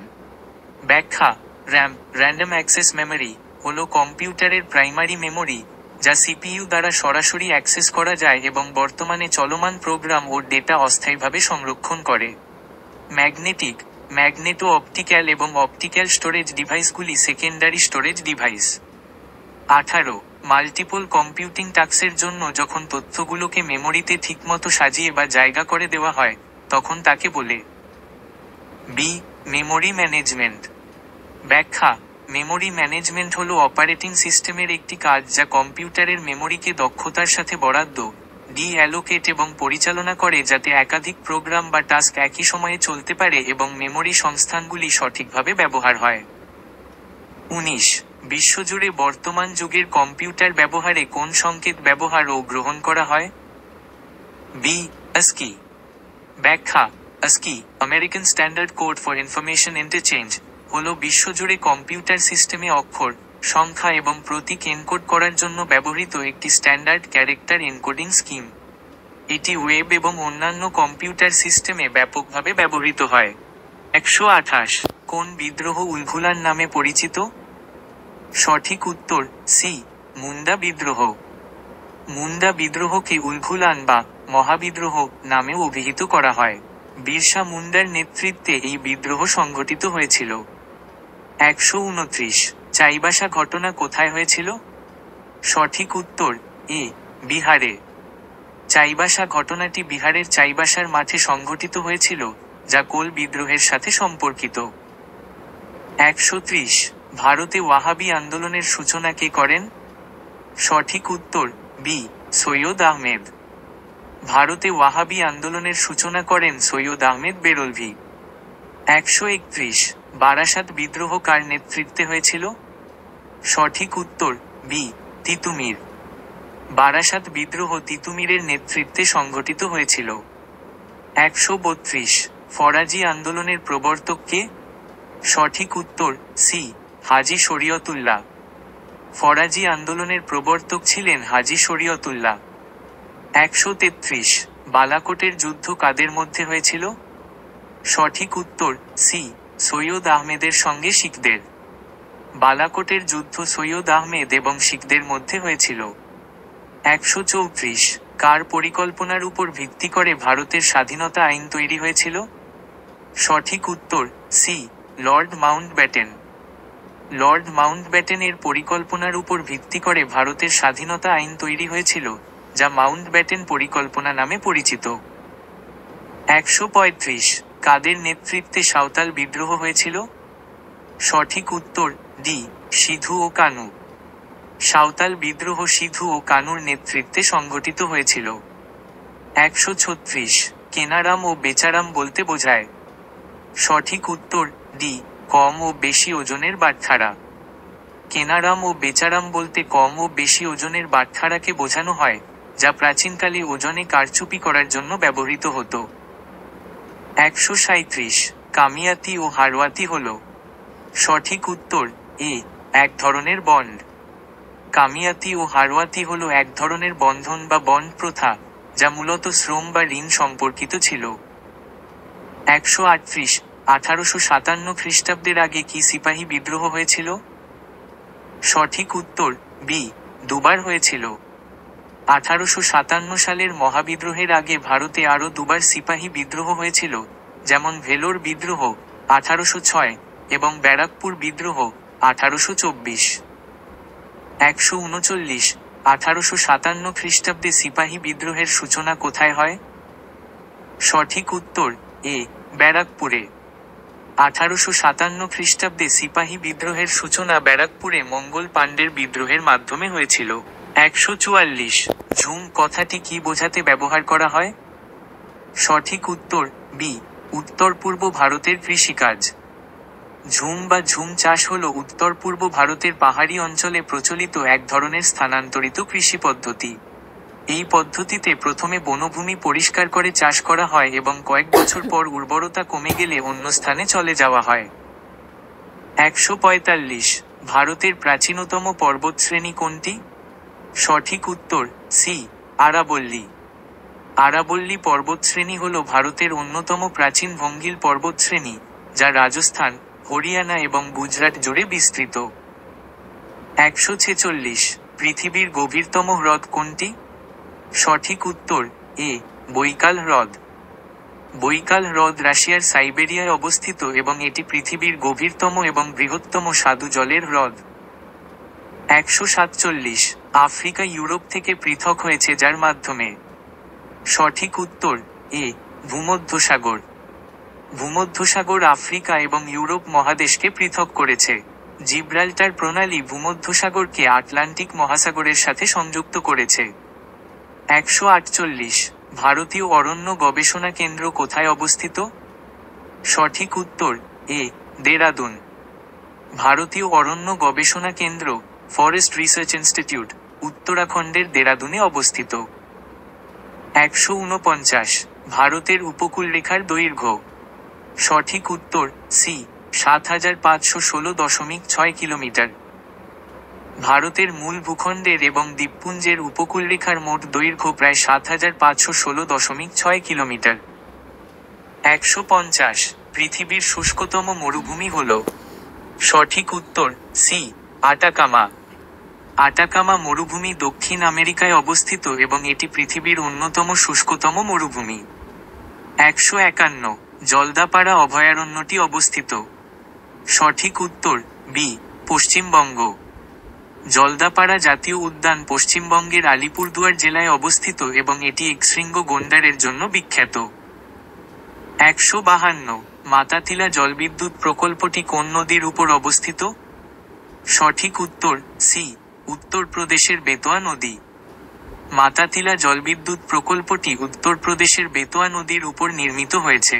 ব্যাখ্যা। র্যাম র্যান্ডম অ্যাক্সেস মেমরি হল কম্পিউটারের প্রাইমারি মেমরি, যা সিপিইউ দ্বারা সরাসরি অ্যাক্সেস করা যায় এবং বর্তমানে চলমান প্রোগ্রাম ও ডেটা অস্থায়ীভাবে সংরক্ষণ করে। ম্যাগনেটিক ম্যাগনেটো অপটিক্যাল এবং অপটিক্যাল স্টোরেজ ডিভাইসগুলি secondary storage device. 18 multiple computing টাস্কের জন্য যখন তথ্যগুলোকে মেমোরিতে ঠিকমতো সাজিয়ে বা জায়গা করে দেওয়া হয়, তখন তাকে বলে। B memory management. ব্যাখ্যা। মেমোরি ম্যানেজমেন্ট হল অপারেটিং সিস্টেমের একটি কাজ যা কম্পিউটারের মেমোরিকে দক্ষতার সাথে বরাদ্দ, ডি-অ্যালোকেট এবং পরিচালনা করে যাতে একাধিক প্রোগ্রাম বা টাস্ক একই সময়ে চলতে পারে এবং মেমোরি সংস্থানগুলি সঠিকভাবে ব্যবহার হয়। 19 বিশ্বজুড়ে বর্তমান যুগের কম্পিউটার ব্যবহারে কোন সংকেত ব্যবহার ও গ্রহণ করা হয়? B ASCII। ব্যাখ্যা। ASCII American standard code for information interchange হল বিশ্বজুড়ে কম্পিউটার সিস্টেমে অক্ষর, সংখ্যা এবং প্রতীক এনকোড করার জন্য ব্যবহৃত একটি স্ট্যান্ডার্ড ক্যারেক্টার এনকোডিং স্কিম। এটি ওয়েব এবং অন্যান্য কম্পিউটার সিস্টেমে ব্যাপকভাবে ব্যবহৃত হয়। 128 কোন বিদ্রোহ উলঘুলান নামে পরিচিত? সঠিক উত্তর সি মুন্ডা বিদ্রোহ। মুন্ডা বিদ্রোহকে উলঘুলান বা মহাবিদ্রোহ নামেও অভিহিত করা হয়। বিরসা মুন্ডার নেতৃত্বে এই বিদ্রোহ সংঘটিত হয়েছিল। 129 চাইবাসা ঘটনা কোথায় হয়েছিল? সঠিক উত্তর এ বিহারে। চাইবাসা ঘটনাটি বিহারের চাইবাসার মাঠে সংঘটিত হয়েছিল, যা কোল বিদ্রোহের সাথে সম্পর্কিত। 130 ভারতে ওয়াহাবি আন্দোলনের সূচনা কে করেন? সঠিক উত্তর বি সৈয়দ আহমেদ। ভারতে ওয়াহাবি আন্দোলনের সূচনা করেন সৈয়দ আহমেদ বেরলভী। 131 বারাসাত বিদ্রোহ কার নেতৃত্বে হয়েছিল? সঠিক উত্তর বি তিতুমির। বারাসাত বিদ্রোহ তিতুমিরের নেতৃত্বে সংঘটিত হয়েছিল। 132 ফরাজি আন্দোলনের প্রবর্তক কে? সঠিক উত্তর সি হাজী শরীয়তুল্লাহ। ফরাজি আন্দোলনের প্রবর্তক ছিলেন হাজী শরীয়তুল্লাহ। 133 বালাকোটের যুদ্ধ কাদের মধ্যে হয়েছিল? সঠিক উত্তর সি সৈয়দ আহমেদের সঙ্গে শিখদের। বালাকোটের যুদ্ধ সৈয়দ আহমেদ এবং শিখদের মধ্যে হয়েছিল। 134 কার পরিকল্পনার উপর ভিত্তি করে ভারতের স্বাধীনতা আইন তৈরি হয়েছিল? সঠিক উত্তর সি লর্ড মাউন্টব্যাটেন। লর্ড মাউন্টব্যাটেনের পরিকল্পনার উপর ভিত্তি করে ভারতের স্বাধীনতা আইন তৈরি হয়েছিল, যা মাউন্টব্যাটেন পরিকল্পনা নামে পরিচিত। 135 কাদের নেতৃত্বে সাঁওতাল বিদ্রোহ হয়েছিল? সঠিক উত্তর ডি সিধু ও কানু। সাঁওতাল বিদ্রোহ সিধু ও কানুর নেতৃত্বে সংঘটিত হয়েছিল। 136 কেনারাম ও বেচারাম বলতে বোঝায়? সঠিক উত্তর ডি কম ও বেশি ওজনের বাটখারা। কেনারাম ও বেচারাম বলতে কম ও বেশি ওজনের বাটখারাকে বোঝানো হয়, যা প্রাচীনকালে ওজনে কারচুপি করার জন্য ব্যবহৃত হতো। 137 কামিয়াতি ও হারওয়াতি হল? সঠিক উত্তর এ এক ধরনের বন্ড। কামিয়াতি ও হারওয়াতি হল এক ধরনের বন্ধন বা বন্ড প্রথা, যা মূলত শ্রম বা ঋণ সম্পর্কিত ছিল। 138 1857 খ্রিস্টাব্দের আগে কি সিপাহী বিদ্রোহ হয়েছিল? সঠিক উত্তর বি দুবার হয়েছিল। 1857 সালের মহাবিদ্রোহের আগে ভারতে আরও দুবার সিপাহী বিদ্রোহ হয়েছিল, যেমন ভেলোর বিদ্রোহ 1806 এবং ব্যারাকপুর বিদ্রোহ 1824। 139 1857 খ্রিস্টাব্দে সিপাহী বিদ্রোহের সূচনা কোথায় হয়? সঠিক উত্তর এ ব্যারাকপুরে। 1857 খ্রিস্টাব্দে সিপাহী বিদ্রোহের সূচনা ব্যারাকপুরে মঙ্গল পাণ্ডের বিদ্রোহের মাধ্যমে হয়েছিল। 144 ঝুম কথাটি কি বোঝাতে ব্যবহার করা হয়? সঠিক উত্তর বি উত্তর পূর্ব ভারতের কৃষিকাজ। ঝুম বা ঝুম চাষ হল উত্তর পূর্ব ভারতের পাহাড়ি অঞ্চলে প্রচলিত এক ধরনের স্থানান্তরিত কৃষি পদ্ধতি। এই পদ্ধতিতে প্রথমে বনভূমি পরিষ্কার করে চাষ করা হয় এবং কয়েক বছর পর উর্বরতা কমে গেলে অন্য স্থানে চলে যাওয়া হয়। 145 ভারতের প্রাচীনতম পর্বতশ্রেণী কোনটি? সঠিক উত্তর সি আরাবল্লী। আরাবল্লী পর্বতশ্রেণী হল ভারতের অন্যতম প্রাচীন ভঙ্গিল পর্বতশ্রেণী, যা রাজস্থান, হরিয়ানা এবং গুজরাট জুড়ে বিস্তৃত। 146 পৃথিবীর গভীরতম হ্রদ কোনটি? সঠিক উত্তর এ বৈকাল হ্রদ। বৈকাল হ্রদ রাশিয়ার সাইবেরিয়ায় অবস্থিত এবং এটি পৃথিবীর গভীরতম এবং বৃহত্তম স্বাদু জলের হ্রদ। 147 আফ্রিকা ইউরোপ থেকে পৃথক হয়েছে যার মাধ্যমে? সঠিক উত্তর এ ভূমধ্যসাগর। ভূমধ্যসাগর আফ্রিকা এবং ইউরোপ মহাদেশকে পৃথক করেছে। জিব্রাল্টার প্রণালী ভূমধ্যসাগরকে আটলান্টিক মহাসাগরের সাথে সংযুক্ত করেছে। 148 ভারতীয় অরণ্য গবেষণা কেন্দ্র কোথায় অবস্থিত? সঠিক উত্তর এ দেরাদুন। ভারতীয় অরণ্য গবেষণা কেন্দ্র ফরেস্ট রিসার্চ ইনস্টিটিউট উত্তরাখণ্ডের দেরাদুনে অবস্থিত। 149 ভারতের উপকূলরেখার দৈর্ঘ্য? সঠিক উত্তর সি 7516.6 কিলোমিটার। ভারতের মূল ভূখণ্ডের এবং দ্বীপপুঞ্জের উপকূলরেখার মোট দৈর্ঘ্য প্রায় 7516.6 কিলোমিটার। 150 পৃথিবীর শুষ্কতম মরুভূমি হল? সঠিক উত্তর সি আটাকামা। আটাকামা মরুভূমি দক্ষিণ আমেরিকায় অবস্থিত এবং এটি পৃথিবীর অন্যতম শুষ্কতম মরুভূমি। 151 জলদাপাড়া অভয়ারণ্যটি অবস্থিত? সঠিক উত্তর বি পশ্চিমবঙ্গ। জলদাপাড়া জাতীয় উদ্যান পশ্চিমবঙ্গের আলিপুরদুয়ার জেলায় অবস্থিত এবং এটি একশৃঙ্গ গন্ডারের জন্য বিখ্যাত। 152 মাতাতিলা জলবিদ্যুৎ প্রকল্পটি কোন নদীর উপর অবস্থিত? সঠিক উত্তর সি উত্তরপ্রদেশের বেতোয়া নদী। মাতাতিলা জলবিদ্যুৎ প্রকল্পটি উত্তরপ্রদেশের বেতোয়া নদীর উপর নির্মিত হয়েছে।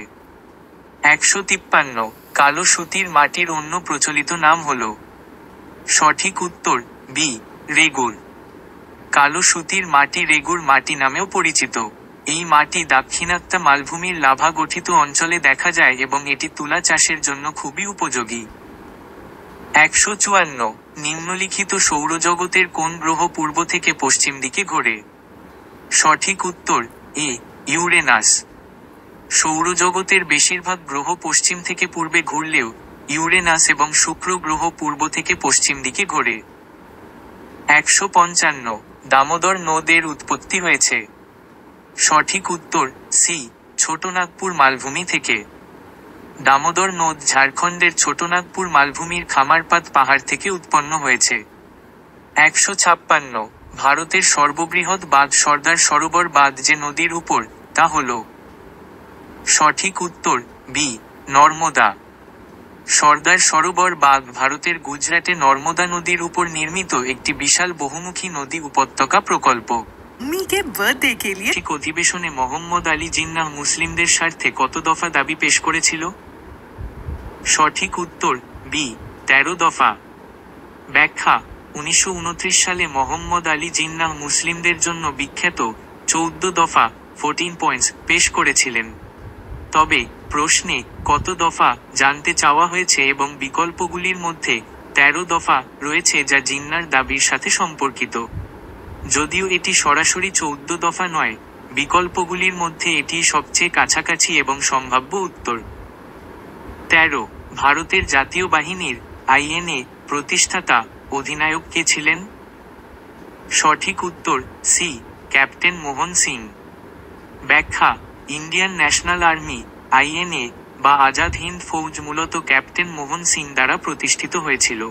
153 কালো সুতির মাটির অন্য প্রচলিত নাম হল। সঠিক উত্তর বি রেগুর। কালো সুতির মাটি রেগুর মাটি নামেও পরিচিত। এই মাটি দাক্ষিণাত্য মালভূমির লাভা গঠিত অঞ্চলে দেখা যায় এবং এটি তুলা চাষের জন্য খুবই উপযোগী। 154 নিম্নলিখিত সৌরজগতের কোন গ্রহ পূর্ব থেকে পশ্চিম দিকে ঘোরে? সঠিক উত্তর এ ইউরেনাস। সৌরজগতের বেশিরভাগ গ্রহ পশ্চিম থেকে পূর্বে ঘুরলেও ইউরেনাস এবং শুক্র গ্রহ পূর্ব থেকে পশ্চিম দিকে ঘোরে। 155 দামোদর নদের উৎপত্তি হয়েছে। সঠিক উত্তর সি ছোটনাগপুর মালভূমি থেকে। দামোদর নদ ঝাড়খণ্ডের ছোটনাগপুর মালভূমির খামারপাত পাহাড় থেকে উৎপন্ন হয়েছে। 156 ভারতের সর্ববৃহৎ বাঁধ সর্দার সরোবর বাঁধ যে নদীর উপর, তা হল। সঠিক উত্তর বি নর্মদা। সর্দার সরোবর বাঁধ ভারতের গুজরাটে নর্মদা নদীর উপর নির্মিত একটি বিশাল বহুমুখী নদী উপত্যকা প্রকল্প। ঠিক অধিবেশনে মোহাম্মদ আলী জিন্নাহ মুসলিমদের স্বার্থে কত দফা দাবি পেশ করেছিল? সঠিক উত্তর বি 13 দফা। ব্যাখ্যা 1929 সালে মোহাম্মদ আলী জিন্নাহ মুসলিমদের জন্য বিখ্যাত 14 দফা 14 পয়েন্টস পেশ করেছিলেন। তবে প্রশ্নে কত দফা জানতে চাওয়া হয়েছে এবং বিকল্পগুলির মধ্যে 13 দফা রয়েছে যা জিন্নাহর দাবির সাথে সম্পর্কিত। যদিও এটি সরাসরি 14 দফা নয়, বিকল্পগুলির মধ্যে এটি সবচেয়ে কাছাকাছি এবং সম্ভাব্য উত্তর। 13 ভারতের জাতীয় বাহিনীর আইএনএ প্রতিষ্ঠাতা অধিনায়ক কে ছিলেন? সঠিক উত্তর সি ক্যাপ্টেন মোহন সিং। ব্যাখ্যা ইন্ডিয়ান ন্যাশনাল আর্মি আইএনএ বা আজাদ হিন্দ ফৌজ মূলত ক্যাপ্টেন মোহন সিং দ্বারা প্রতিষ্ঠিত হয়েছিল।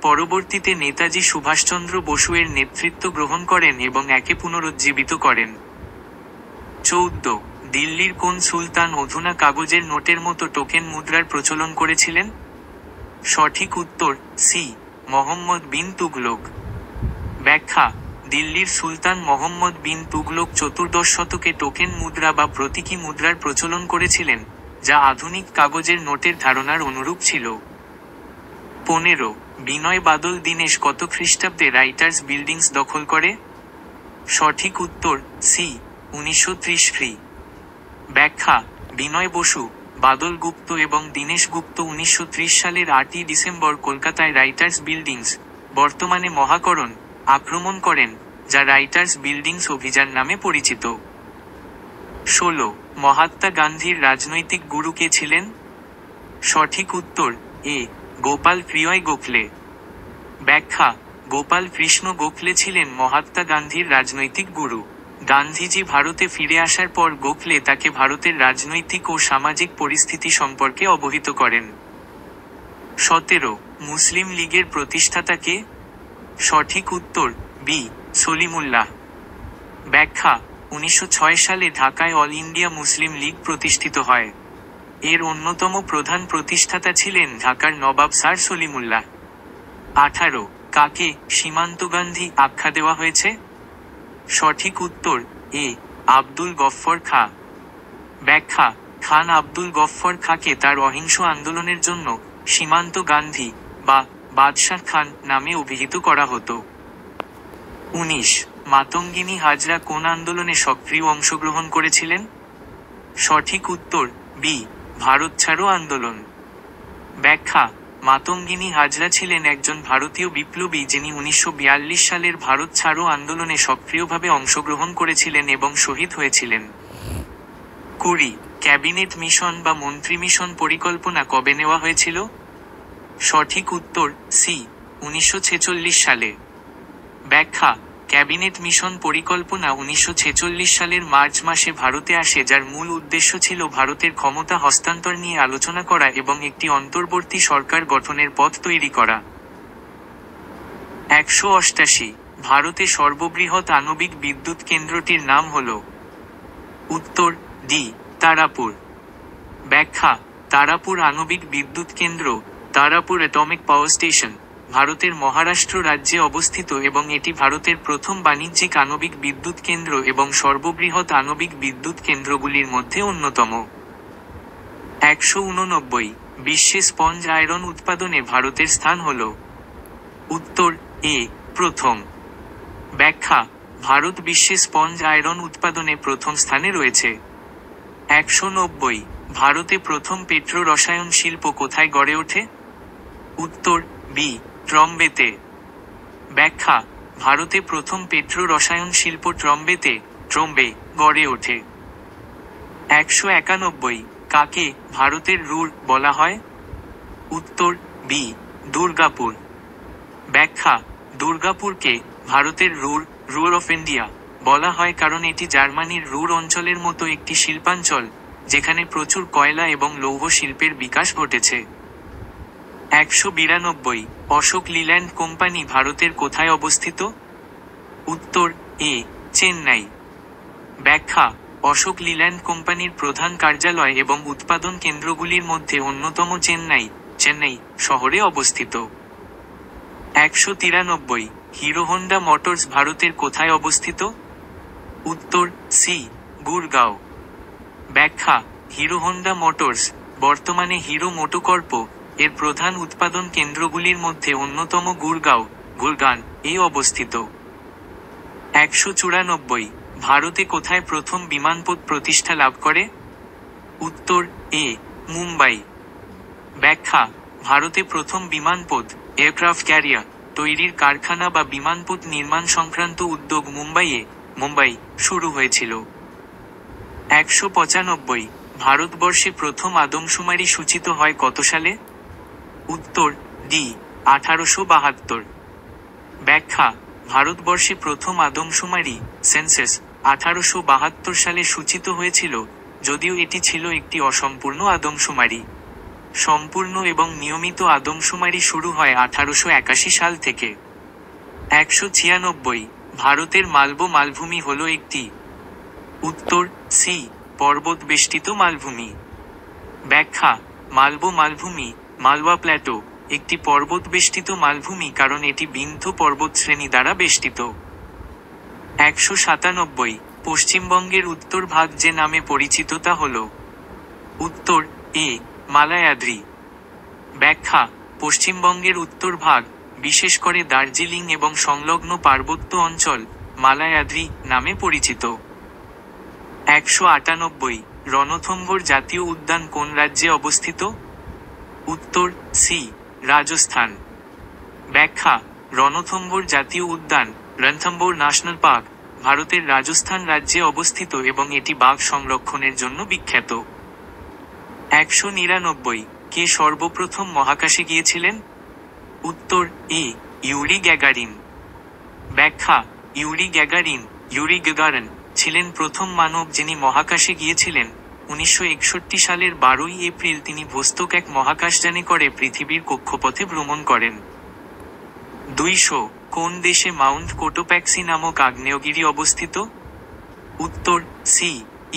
পরবর্তীতে নেতাজি সুভাষচন্দ্র বসু এর নেতৃত্ব গ্রহণ করেন এবং একে পুনরুজ্জীবিত করেন। 14 দিল্লির কোন সুলতান অধুনা কাগজের নোটের মতো টোকেন মুদ্রার প্রচলন করেছিলেন? সঠিক উত্তর সি মোহাম্মদ বিন তুগলক। ব্যাখ্যা দিল্লির সুলতান মোহাম্মদ বিন তুগলক 14 শতকে টোকেন মুদ্রা বা প্রতীকী মুদ্রার প্রচলন করেছিলেন, যা আধুনিক কাগজের নোটের ধারণার অনুরূপ ছিল। 15 বিনয় বাদল দীনেশ কত খ্রিস্টাব্দে রাইটার্স বিল্ডিংস দখল করে? সঠিক উত্তর সি 1930 খ্রি। ব্যাখ্যা বিনয় বসু, বাদল গুপ্ত এবং দীনেশ গুপ্ত 1930 সালের 8ই ডিসেম্বর কলকাতায় রাইটার্স বিল্ডিংস, বর্তমানে মহাকরণ, আক্রমণ করেন, যা রাইটার্স বিল্ডিংস অভিযান নামে পরিচিত। 16 মহাত্মা গান্ধীর রাজনৈতিক গুরু কে ছিলেন? সঠিক উত্তর এ গোপাল ক্রিয় গোখলে। ব্যাখ্যা গোপাল কৃষ্ণ গোখলে ছিলেন মহাত্মা গান্ধীর রাজনৈতিক গুরু। গান্ধীজি ভারতে ফিরে আসার পর গোখলে তাকে ভারতের রাজনৈতিক ও সামাজিক পরিস্থিতি সম্পর্কে অবহিত করেন। 17 মুসলিম লীগের প্রতিষ্ঠাতা কে? সঠিক উত্তর বি সলিমুল্লাহ। ব্যাখ্যা 1906 সালে ঢাকায় অল ইন্ডিয়া মুসলিম লীগ প্রতিষ্ঠিত হয়। এর অন্যতম প্রধান প্রতিষ্ঠাতা ছিলেন ঢাকার নবাব স্যার সলিমুল্লাহ। 18 কাকে সীমান্ত গান্ধী আখ্যা দেওয়া হয়েছে? সঠিক উত্তর এ আব্দুল গফফর খা। ব্যাখ্যা খান আব্দুল গফফর খাকে তার অহিংস আন্দোলনের জন্য সীমান্ত গান্ধী বা বাদশাহ খান নামে অভিহিত করা হতো। 19 মাতঙ্গিনী হাজরা কোন আন্দোলনে সক্রিয় অংশগ্রহণ করেছিলেন? সঠিক উত্তর বি ভারত ছাড়ো আন্দোলন। ব্যাখ্যা মাতঙ্গিনী হাজরা ছিলেন একজন ভারতীয় বিপ্লবী যিনি 1942 সালের ভারত ছাড়ো আন্দোলনে সক্রিয়ভাবে অংশগ্রহণ করেছিলেন এবং শহীদ হয়েছিলেন। 20 ক্যাবিনেট মিশন বা মন্ত্রী মিশন পরিকল্পনা কবে নেওয়া হয়েছিল? সঠিক উত্তর সি 1946 সালে। ব্যাখ্যা ক্যাবিনেট মিশন পরিকল্পনা 1946 সালের মার্চ মাসে ভারতে আসে, যার মূল উদ্দেশ্য ছিল ভারতের ক্ষমতা হস্তান্তর নিয়ে আলোচনা করা এবং একটি অন্তর্বর্তী সরকার গঠনের পথ তৈরি করা। 188 ভারতে সর্ববৃহৎ আণবিক বিদ্যুৎ কেন্দ্রটির নাম হল? উত্তর ডি তারাপুর। ব্যাখ্যা তারাপুর আণবিক বিদ্যুৎ কেন্দ্র, তারাপুর অ্যাটমিক পাওয়ার স্টেশন ভারতের মহারাষ্ট্র রাজ্যে অবস্থিত এবং এটি ভারতের প্রথম বাণিজ্যিক আণবিক বিদ্যুৎ কেন্দ্র এবং সর্ববৃহৎ আণবিক বিদ্যুৎ কেন্দ্রগুলির মধ্যে অন্যতম। 189 বিশ্বে স্পঞ্জ আয়রন উৎপাদনে ভারতের স্থান হল। উত্তর এ প্রথম। ব্যাখ্যা: ভারত বিশ্বে স্পঞ্জ আয়রন উৎপাদনে প্রথম স্থানে রয়েছে। 190 ভারতে প্রথম পেট্রো রসায়ন শিল্প কোথায় গড়ে ওঠে? উত্তর বি ট্রম্বেতে। ব্যাখ্যা: ভারতে প্রথম পেট্রো রসায়ন শিল্প ট্রম্বে গড়ে ওঠে। 191 কাকে ভারতের রুর বলা হয়? উত্তর বি দুর্গাপুর। ব্যাখ্যা: দুর্গাপুরকে ভারতের রুর অফ ইন্ডিয়া বলা হয় কারণ এটি জার্মানির রুর অঞ্চলের মতো একটি শিল্পাঞ্চল, যেখানে প্রচুর কয়লা এবং লৌহ শিল্পের বিকাশ ঘটেছে। 192 অশোক লিল্যান্ড কোম্পানি ভারতের কোথায় অবস্থিত? উত্তর এ চেন্নাই। ব্যাখ্যা: অশোক লিল্যান্ড কোম্পানির প্রধান কার্যালয় এবং উৎপাদন কেন্দ্রগুলির মধ্যে অন্যতম চেন্নাই শহরে অবস্থিত। 193 হিরো হোন্ডা মোটরস ভারতের কোথায় অবস্থিত? উত্তর সি গুরগাঁও। ব্যাখ্যা: হিরো হোন্ডা মোটরস বর্তমানে হিরো মোটোকর্প এর প্রধান উৎপাদন কেন্দ্রগুলির মধ্যে অন্যতম গুরগাঁও এই অবস্থিত। 194 ভারতে কোথায় প্রথম বিমানপথ প্রতিষ্ঠা লাভ করে? উত্তর এ মুম্বাই। ব্যাখ্যা: ভারতে প্রথম বিমানপথ এয়ারক্রাফট ক্যারিয়ার তৈরির কারখানা বা বিমানপথ নির্মাণ সংক্রান্ত উদ্যোগ মুম্বাই শুরু হয়েছিল। 195 ভারতবর্ষে প্রথম আদমশুমারি সূচিত হয় কত সালে? উত্তর ডি 1872। ব্যাখ্যা: ভারতবর্ষে প্রথম আদমশুমারি সেন্সাস 1872 সালে সূচিত হয়েছিল, যদিও এটি ছিল একটি অসম্পূর্ণ আদমশুমারি। সম্পূর্ণ এবং নিয়মিত আদমশুমারি শুরু হয় 1881 সাল থেকে। 196 ভারতের মালভূ মালভূমি হল একটি। উত্তর সি পর্বত বেষ্টিত মালভূমি। ব্যাখ্যা: মালভূ মালভূমি মালওয়া প্ল্যাটো একটি পর্বত বেষ্টিত মালভূমি কারণ এটি বিন্ধ্য পর্বতশ্রেণী দ্বারা বেষ্টিত। 197 পশ্চিমবঙ্গের উত্তর ভাগ যে নামে পরিচিত তা হল। উত্তর এ মালায়াদ্রি। ব্যাখ্যা: পশ্চিমবঙ্গের উত্তর ভাগ, বিশেষ করে দার্জিলিং এবং সংলগ্ন পার্বত্য অঞ্চল, মালায়াদ্রি নামে পরিচিত। 198 রণথম্ভোর জাতীয় উদ্যান কোন রাজ্যে অবস্থিত? উত্তর সি রাজস্থান। ব্যাখ্যা: রণথম্ভোর জাতীয় উদ্যান রণথম্ভোর ন্যাশনাল পার্ক ভারতের রাজস্থান রাজ্যে অবস্থিত এবং এটি বাঘ সংরক্ষণের জন্য বিখ্যাত। 199 কে সর্বপ্রথম মহাকাশে গিয়েছিলেন? উত্তর এ ইউরি গ্যাগারিন। ব্যাখ্যা: ইউরি গ্যাগারিন ছিলেন প্রথম মানব যিনি মহাকাশে গিয়েছিলেন। 1961 সালের 12 এপ্রিল তিনি ভোস্তক 1 মহাকাশযানে করে পৃথিবীর কক্ষপথে ভ্রমণ করেন। 200 কোন দেশে মাউন্ট কোটোপ্যাক্সি নামক আগ্নেয়গিরি অবস্থিত? উত্তর সি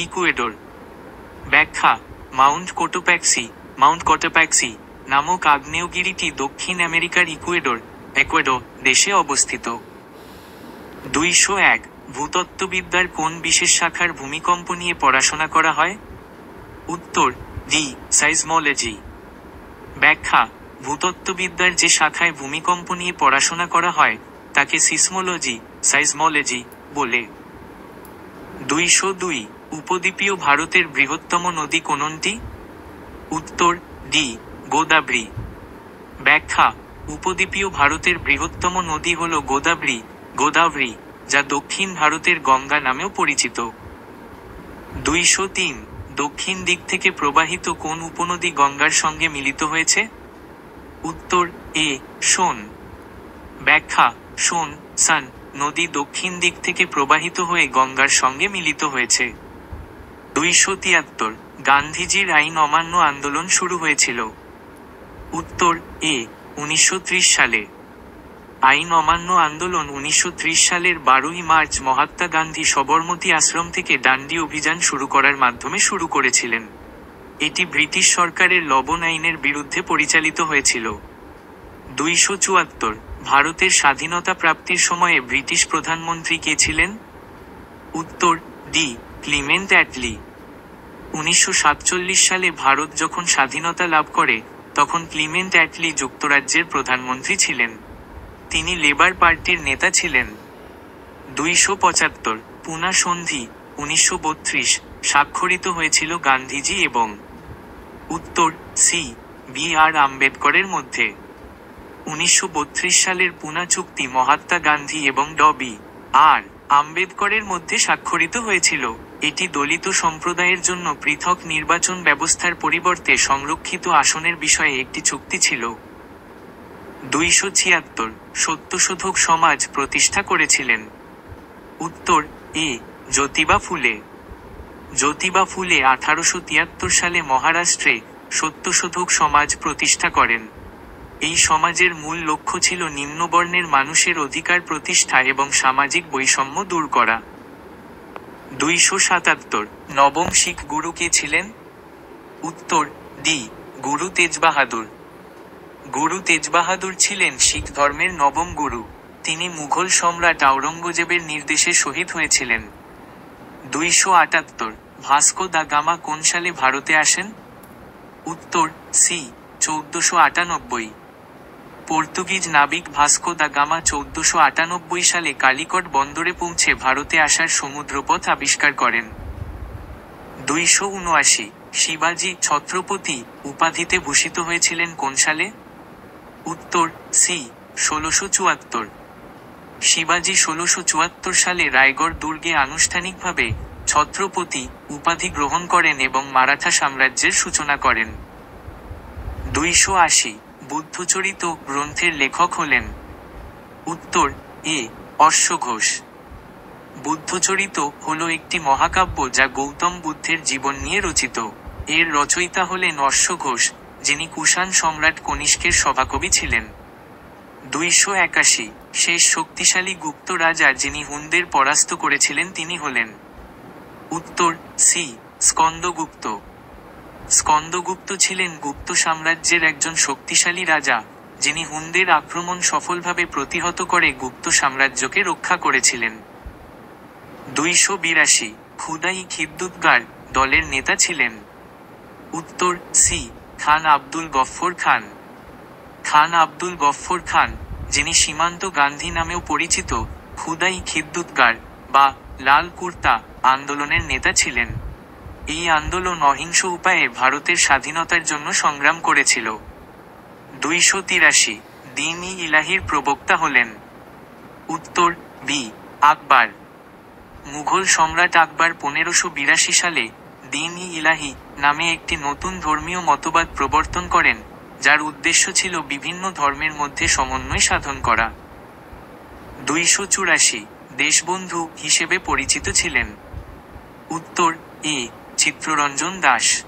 ইকুয়েডর। ব্যাখ্যা: মাউন্ট কোটোপ্যাক্সি নামক আগ্নেয়গিরিটি দক্ষিণ আমেরিকার ইকুয়েডর দেশে অবস্থিত। 201 ভূতত্ত্ববিদ্যার কোন বিশেষ শাখার ভূমিকম্প নিয়ে পড়াশোনা করা হয়? উত্তর ডি সাইজমোলজি। ব্যাখ্যা: ভূতত্ত্ববিদ্যার যে শাখায় ভূমিকম্প নিয়ে পড়াশোনা করা হয় তাকে সাইজমোলজি বলে। 202 উপদ্বীপীয় ভারতের বৃহত্তম নদী কোনটি? উত্তর ডি গোদাবরী। ব্যাখ্যা: উপদ্বীপীয় ভারতের বৃহত্তম নদী হল গোদাবরী, যা দক্ষিণ ভারতের গঙ্গা নামেও পরিচিত। 203 দক্ষিণ দিক থেকে প্রবাহিত কোন উপনদী গঙ্গার সঙ্গে মিলিত হয়েছে? উত্তর এ সোন। ব্যাখ্যা: সোন নদী দক্ষিণ দিক থেকে প্রবাহিত হয়ে গঙ্গার সঙ্গে মিলিত হয়েছে। 273 গান্ধীজির আইন অমান্য আন্দোলন শুরু হয়েছিল। উত্তর এ 1930 সালে। আইন অমান্য আন্দোলন 1930 সালের 12 মার্চ মহাত্মা গান্ধী সবরমতী আশ্রম থেকে ডান্ডি অভিযান শুরু করার মাধ্যমে শুরু করেছিলেন। এটি ব্রিটিশ সরকারের লবণ আইনের বিরুদ্ধে পরিচালিত হয়েছিল। 274 ভারতের স্বাধীনতা প্রাপ্তির সময়ে ব্রিটিশ প্রধানমন্ত্রী কে ছিলেন? উত্তর ডি ক্লিমেন্ট অ্যাটলি। 1947 সালে ভারত যখন স্বাধীনতা লাভ করে তখন ক্লিমেন্ট অ্যাটলি যুক্তরাজ্যের প্রধানমন্ত্রী ছিলেন। তিনি লেবার পার্টির নেতা ছিলেন। 275 পুনা সন্ধি 1932 স্বাক্ষরিত হয়েছিল গান্ধীজি এবং উত্তর সি বি আর আম্বেদকরের মধ্যে। 1932 সালের পুনা চুক্তি মহাত্মা গান্ধী এবং বি আর আম্বেদকরের মধ্যে স্বাক্ষরিত হয়েছিল। এটি দলিত সম্প্রদায়ের জন্য পৃথক নির্বাচন ব্যবস্থার পরিবর্তে সংরক্ষিত আসনের বিষয়ে একটি চুক্তি ছিল। 276 সত্যশোধক সমাজ প্রতিষ্ঠা করেছিলেন। উত্তর এ জ্যোতিবা ফুলে। জ্যোতিবা ফুলে 1873 সালে মহারাষ্ট্রে সত্যশোধক সমাজ প্রতিষ্ঠা করেন। এই সমাজের মূল লক্ষ্য ছিল নিম্নবর্ণের মানুষের অধিকার প্রতিষ্ঠা এবং সামাজিক বৈষম্য দূর করা। 277 নবম শিখ গুরু কে ছিলেন? উত্তর ডি গুরু তেজ বাহাদুর। গুরু তেজ বাহাদুর ছিলেন শিখ ধর্মের নবম গুরু। তিনি মুঘল সম্রাট আওরঙ্গজেবের নির্দেশে শহীদ হয়েছিলেন। 278 ভাস্কো দা গামা কোন সালে ভারতে আসেন? উত্তর সি 1498। পর্তুগিজ নাবিক ভাস্কো দা গামা 1498 সালে কালিকট বন্দরে পৌঁছে ভারতে আসার সমুদ্রপথ আবিষ্কার করেন। 279 শিবাজি ছত্রপতি উপাধিতে ভূষিত হয়েছিলেন কোন সালে? উত্তর সি 1674। শিবাজি 1674 সালে রায়গড় দুর্গে আনুষ্ঠানিকভাবে ছত্রপতি উপাধি গ্রহণ করেন এবং মারাঠা সাম্রাজ্যের সূচনা করেন। 280 বুদ্ধচরিত গ্রন্থের লেখক হলেন? উত্তর এ অশ্বঘোষ। বুদ্ধচরিত হল একটি মহাকাব্য যা গৌতম বুদ্ধের জীবন নিয়ে রচিত। এর রচয়িতা হলেন অশ্বঘোষ, যিনি কুষাণ সম্রাট কনিষ্কের সভাকবি ছিলেন। 281 শেষ শক্তিশালী গুপ্ত রাজা যিনি হুনদের পরাস্ত করেছিলেন তিনি হলেন? উত্তর সি স্কন্দগুপ্ত। স্কন্দগুপ্ত ছিলেন গুপ্ত সাম্রাজ্যের একজন শক্তিশালী রাজা, যিনি হুনদের আক্রমণ সফলভাবে প্রতিহত করে গুপ্ত সাম্রাজ্যকে রক্ষা করেছিলেন। 282 খুদাই খিদ্দুতগার দলের নেতা ছিলেন? উত্তর সি খান আব্দুল গফ্ফর খান। খান আব্দুল গফ্ফর খান, যিনি সীমান্ত গান্ধী নামেও পরিচিত, খুদাই খিদ্দুতগার বা লাল কুর্তা আন্দোলনের নেতা ছিলেন। এই আন্দোলন অহিংস উপায়ে ভারতের স্বাধীনতার জন্য সংগ্রাম করেছিল। 283 দ্বীন-ই ইলাহির প্রবক্তা হলেন? উত্তর বি আকবর। মুঘল সম্রাট আকবর 1582 সালে দ্বীন-ই ইলাহি নামে একটি নতুন ধর্মীয় মতবাদ প্রবর্তন করেন, যার উদ্দেশ্য ছিল বিভিন্ন ধর্মের মধ্যে সমন্বয় সাধন করা। 284 দেশবন্ধু হিসেবে পরিচিত ছিলেন? উত্তর এ চিত্তরঞ্জন দাস।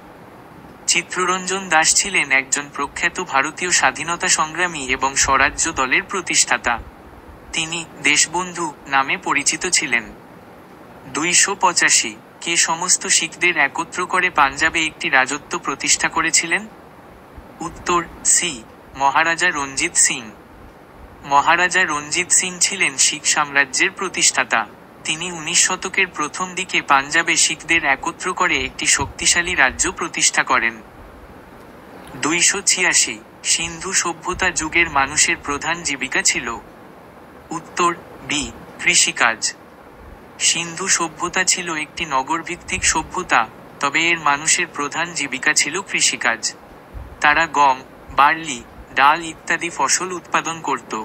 চিত্তরঞ্জন দাস ছিলেন একজন প্রখ্যাত ভারতীয় স্বাধীনতা সংগ্রামী এবং স্বরাজ্য দলের প্রতিষ্ঠাতা। তিনি দেশবন্ধু নামে পরিচিত ছিলেন। 285 কে সমস্ত শিখদের একত্র করে পাঞ্জাবে একটি রাজত্ব প্রতিষ্ঠা করেছিলেন? উত্তর সি মহারাজা রঞ্জিত সিং। মহারাজা রঞ্জিত সিং ছিলেন শিখ সাম্রাজ্যের প্রতিষ্ঠাতা। তিনি 19 শতকের প্রথম দিকে পাঞ্জাবে শিখদের একত্র করে একটি শক্তিশালী রাজ্য প্রতিষ্ঠা করেন। 286 সিন্ধু সভ্যতা যুগের মানুষের প্রধান জীবিকা ছিল? উত্তর বি কৃষিকাজ। সিন্ধু সভ্যতা ছিল একটি নগরভিত্তিক সভ্যতা, তবে এর মানুষের প্রধান জীবিকা ছিল কৃষিকাজ। তারা গম, বার্লি, ডাল ইত্যাদি ফসল উৎপাদন করত।